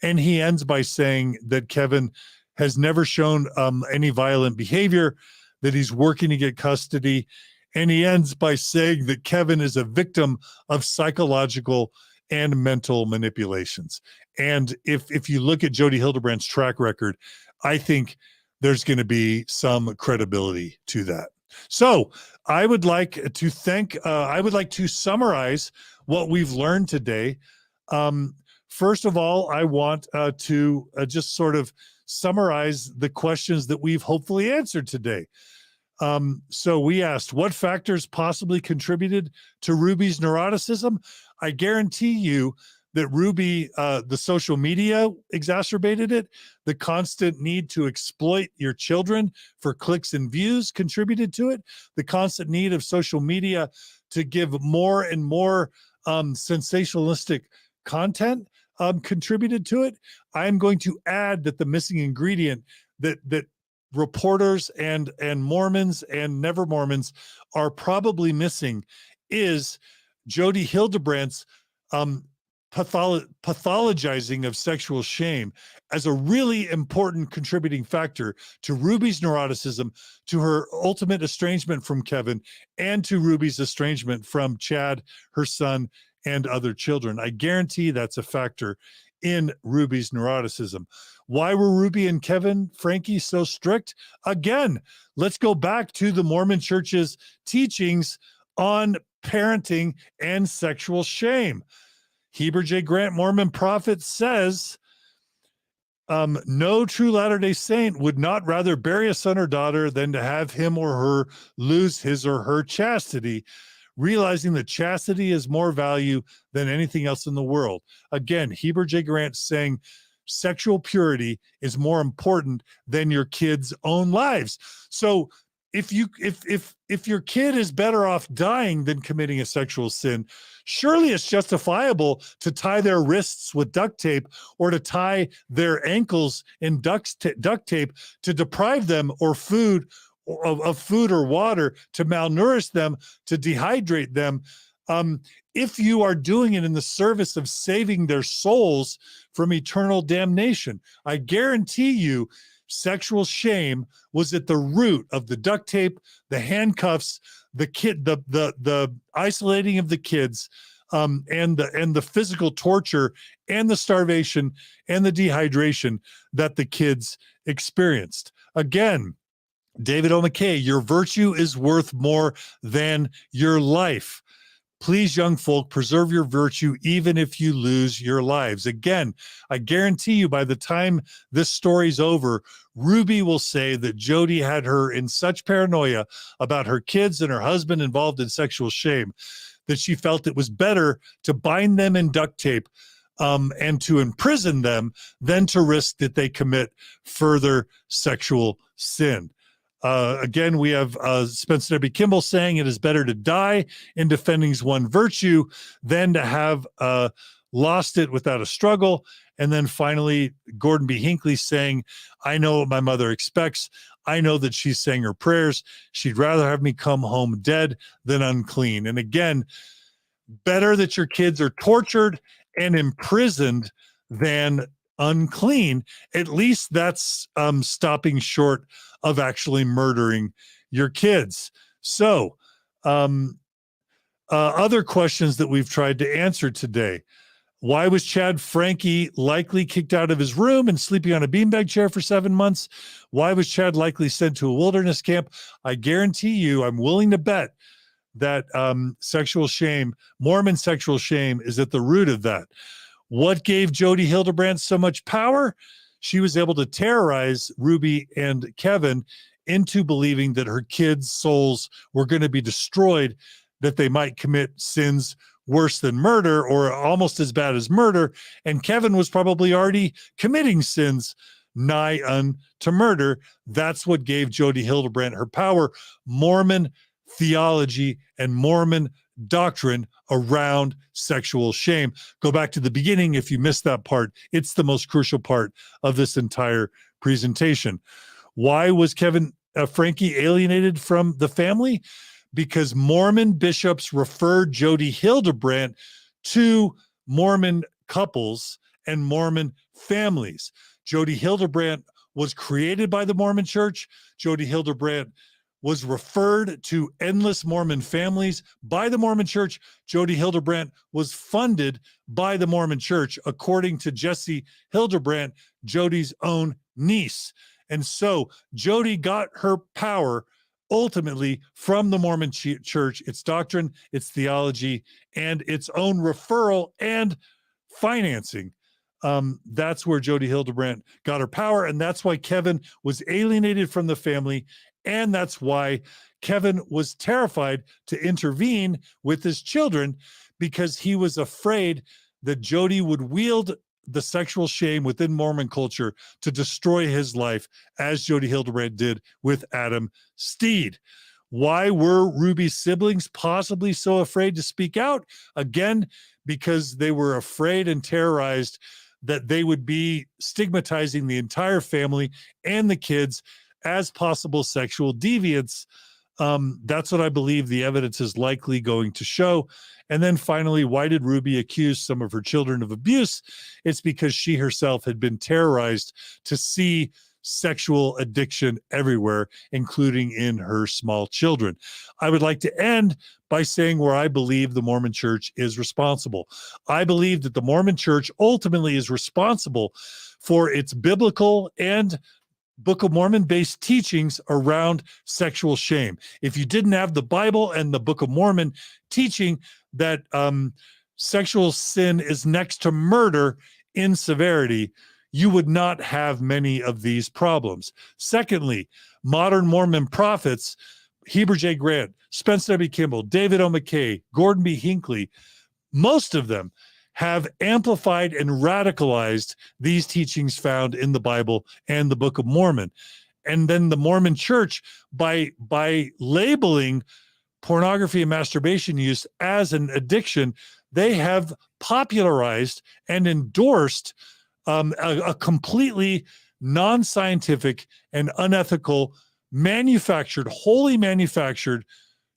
And he ends by saying that Kevin has never shown any violent behavior, that he's working to get custody. And he ends by saying that Kevin is a victim of psychological and mental manipulations. And if you look at Jodi Hildebrandt's track record, I think there's going to be some credibility to that. So I would like to summarize what we've learned today. First of all, I want to just sort of summarize the questions that we've hopefully answered today. So we asked, what factors possibly contributed to Ruby's neuroticism? I guarantee you that Ruby, the social media exacerbated it. The constant need to exploit your children for clicks and views contributed to it. The constant need of social media to give more and more sensationalistic content contributed to it. I'm going to add that the missing ingredient that reporters and Mormons and never Mormons are probably missing is Jodi Hildebrandt's pathologizing of sexual shame as a really important contributing factor to Ruby's neuroticism, to her ultimate estrangement from Kevin, and to Ruby's estrangement from Chad, her son, and other children. I guarantee that's a factor in Ruby's neuroticism. Why were Ruby and Kevin Franke so strict? Again, let's go back to the Mormon Church's teachings on parenting and sexual shame. Heber J. Grant, Mormon prophet, says, no true Latter-day Saint would not rather bury a son or daughter than to have him or her lose his or her chastity, realizing that chastity is more value than anything else in the world. Again, Heber J. Grant saying sexual purity is more important than your kids' own lives. So if your kid is better off dying than committing a sexual sin, surely it's justifiable to tie their wrists with duct tape or to tie their ankles in duct tape to deprive them of food or water, to malnourish them, to dehydrate them. If you are doing it in the service of saving their souls from eternal damnation, I guarantee you sexual shame was at the root of the duct tape, the handcuffs, the isolating of the kids, and the physical torture and the starvation and the dehydration that the kids experienced. Again, David O. McKay, your virtue is worth more than your life. Please, young folk, preserve your virtue even if you lose your lives. Again, I guarantee you by the time this story's over, Ruby will say that Jodi had her in such paranoia about her kids and her husband involved in sexual shame that she felt it was better to bind them in duct tape and to imprison them than to risk that they commit further sexual sin. Again, we have Spencer W. Kimball saying it is better to die in defending one's virtue than to have lost it without a struggle. And then finally, Gordon B. Hinckley saying, I know what my mother expects. I know that she's saying her prayers. She'd rather have me come home dead than unclean. And again, better that your kids are tortured and imprisoned than unclean. At least that's stopping short of actually murdering your kids. So, other questions that we've tried to answer today. Why was Chad Franke likely kicked out of his room and sleeping on a beanbag chair for 7 months? Why was Chad likely sent to a wilderness camp? I guarantee you, I'm willing to bet that sexual shame, Mormon sexual shame, is at the root of that. What gave Jodi Hildebrandt so much power? She was able to terrorize Ruby and Kevin into believing that her kids' souls were going to be destroyed, that they might commit sins worse than murder or almost as bad as murder. And Kevin was probably already committing sins nigh unto murder. That's what gave Jodi Hildebrandt her power. Mormon theology and Mormon doctrine around sexual shame. Go back to the beginning if you missed that part. It's the most crucial part of this entire presentation. Why was Kevin Franke alienated from the family? Because Mormon bishops referred Jodi Hildebrandt to Mormon couples and Mormon families. Jodi Hildebrandt was created by the Mormon Church. Jodi Hildebrandt was referred to endless Mormon families by the Mormon Church. Jodi Hildebrandt was funded by the Mormon Church, according to Jessie Hildebrandt, Jodi's own niece. And so Jodi got her power ultimately from the Mormon Church, its doctrine, its theology, and its own referral and financing. That's where Jodi Hildebrandt got her power, and that's why Kevin was alienated from the family, and that's why Kevin was terrified to intervene with his children, because he was afraid that Jodi would wield the sexual shame within Mormon culture to destroy his life, as Jodi Hildebrandt did with Adam Steed. Why were Ruby's siblings possibly so afraid to speak out? Again, because they were afraid and terrorized that they would be stigmatizing the entire family and the kids as possible sexual deviants. That's what I believe the evidence is likely going to show. And then finally, why did Ruby accuse some of her children of abuse? It's because she herself had been terrorized to see sexual addiction everywhere, including in her small children. I would like to end by saying where I believe the Mormon Church is responsible. I believe that the Mormon Church ultimately is responsible for its biblical and Book of Mormon based teachings around sexual shame. If you didn't have the Bible and the Book of Mormon teaching that sexual sin is next to murder in severity, you would not have many of these problems. Secondly, modern Mormon prophets, Heber J. Grant, Spencer W. Kimball, David O. McKay, Gordon B. Hinckley, most of them have amplified and radicalized these teachings found in the Bible and the Book of Mormon. And then the Mormon Church, by labeling pornography and masturbation use as an addiction, they have popularized and endorsed a completely non-scientific and unethical wholly manufactured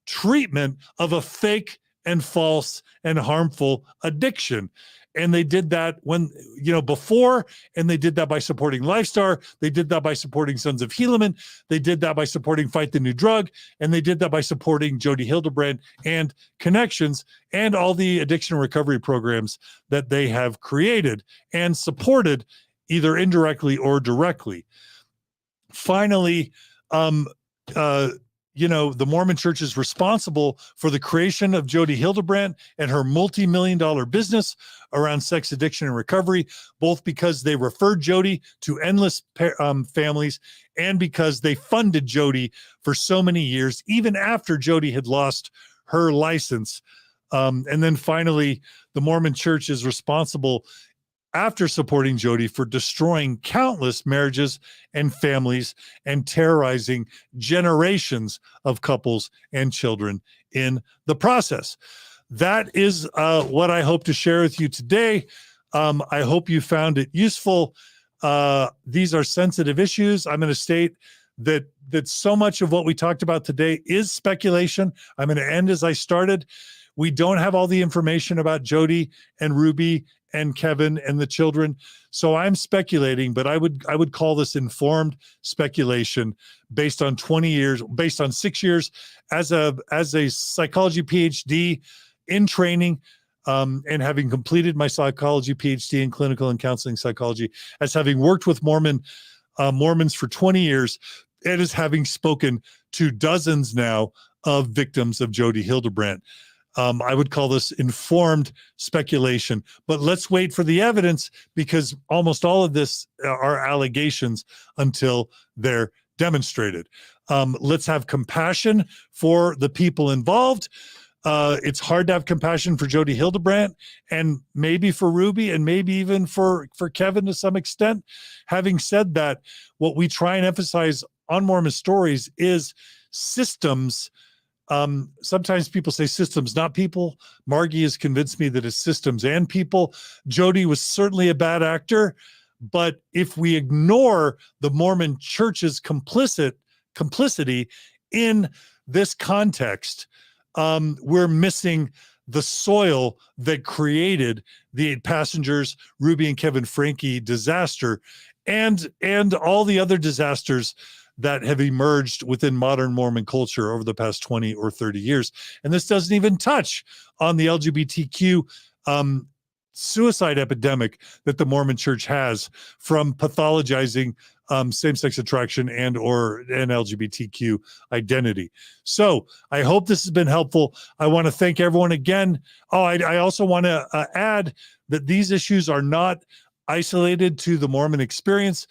treatment of a fake and false and harmful addiction. And they did that before, and they did that by supporting Lifestar. They did that by supporting Sons of Helaman. They did that by supporting Fight the New Drug. And they did that by supporting Jodi Hildebrandt and ConneXions and all the addiction recovery programs that they have created and supported either indirectly or directly. Finally, the Mormon Church is responsible for the creation of Jodi Hildebrandt and her multi-million-dollar business around sex addiction and recovery, both because they referred Jodi to endless families and because they funded Jodi for so many years, even after Jodi had lost her license. And then finally, the Mormon Church is responsible, after supporting Jodi, for destroying countless marriages and families and terrorizing generations of couples and children in the process. that is what I hope to share with you today. I hope you found it useful. These are sensitive issues. I'm going to state that so much of what we talked about today is speculation. I'm going to end as I started. We don't have all the information about Jodi and Ruby and Kevin and the children. So I'm speculating, but I would call this informed speculation based on 20 years, based on 6 years as a psychology PhD in training, and having completed my psychology PhD in clinical and counseling psychology, as having worked with Mormons for 20 years, and as having spoken to dozens now of victims of Jodi Hildebrandt. I would call this informed speculation, but let's wait for the evidence, because almost all of this are allegations until they're demonstrated. Let's have compassion for the people involved. It's hard to have compassion for Jodi Hildebrandt, and maybe for Ruby, and maybe even for Kevin to some extent. Having said that, what we try and emphasize on Mormon Stories is systems. Sometimes people say systems, not people. Margie has convinced me that it's systems and people. Jodi was certainly a bad actor, but if we ignore the Mormon Church's complicity in this context, we're missing the soil that created the 8 Passengers, Ruby and Kevin Franke disaster, and all the other disasters that have emerged within modern Mormon culture over the past 20 or 30 years. And this doesn't even touch on the LGBTQ suicide epidemic that the Mormon Church has from pathologizing same-sex attraction and or an LGBTQ identity. So I hope this has been helpful. I want to thank everyone again. I also want to add that these issues are not isolated to the Mormon experience.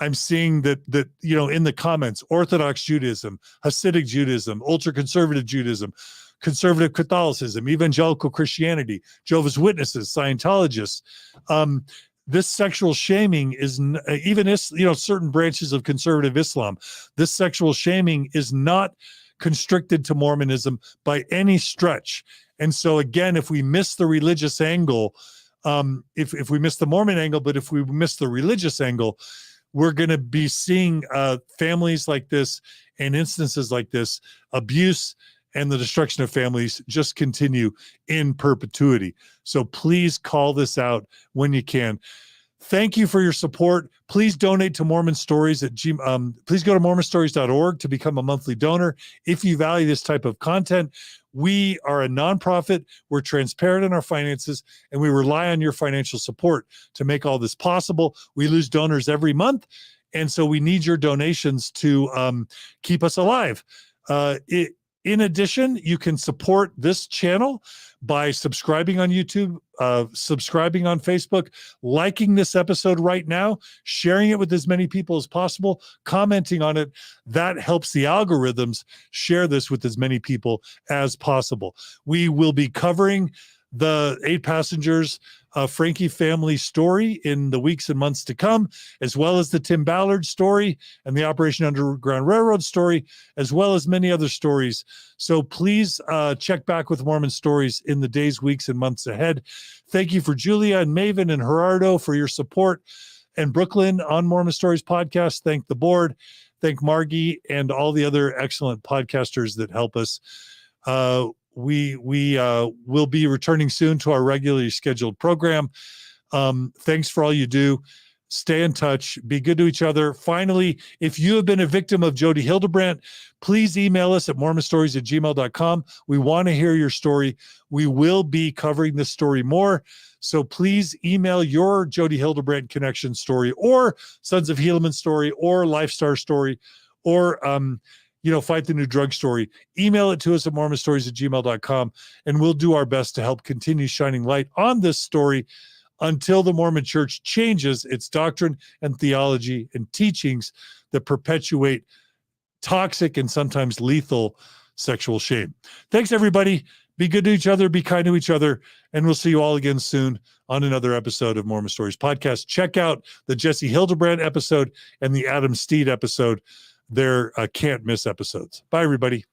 I'm seeing that in the comments, Orthodox Judaism, Hasidic Judaism, ultra-conservative Judaism, conservative Catholicism, evangelical Christianity, Jehovah's Witnesses, Scientologists. This sexual shaming is even certain branches of conservative Islam. This sexual shaming is not constricted to Mormonism by any stretch. And so again, if we miss the religious angle, if we miss the Mormon angle, but if we miss the religious angle, we're going to be seeing families like this and instances like this, abuse and the destruction of families, just continue in perpetuity. So please call this out when you can. Thank you for your support. Please donate to Mormon Stories please go to mormonstories.org to become a monthly donor. If you value this type of content, we are a nonprofit. We're transparent in our finances, and we rely on your financial support to make all this possible. We lose donors every month, and so we need your donations to keep us alive. In addition, you can support this channel by subscribing on YouTube, subscribing on Facebook, liking this episode right now, sharing it with as many people as possible, commenting on it. That helps the algorithms share this with as many people as possible. We will be covering the 8 Passengers Franke family story in the weeks and months to come, as well as the Tim Ballard story and the Operation Underground Railroad story, as well as many other stories. So please check back with Mormon Stories in the days, weeks, and months ahead. Thank you for Julia and Maven and Gerardo for your support, and Brooklyn on Mormon Stories podcast. Thank the board. Thank Margie and all the other excellent podcasters that help us. We will be returning soon to our regularly scheduled program. Thanks for all you do. Stay in touch. Be good to each other. Finally, if you have been a victim of Jodi Hildebrandt, please email us at mormonstories@gmail.com. We want to hear your story. We will be covering this story more. So please email your Jodi Hildebrandt connection story, or Sons of Helaman story, or Life Star story, or Fight the New Drug story. Email it to us at mormonstories@gmail.com, and we'll do our best to help continue shining light on this story until the Mormon Church changes its doctrine and theology and teachings that perpetuate toxic and sometimes lethal sexual shame. Thanks, everybody. Be good to each other. Be kind to each other. And we'll see you all again soon on another episode of Mormon Stories Podcast. Check out the Jesse Hildebrandt episode and the Adam Steed episode. They're can't miss episodes. Bye, everybody.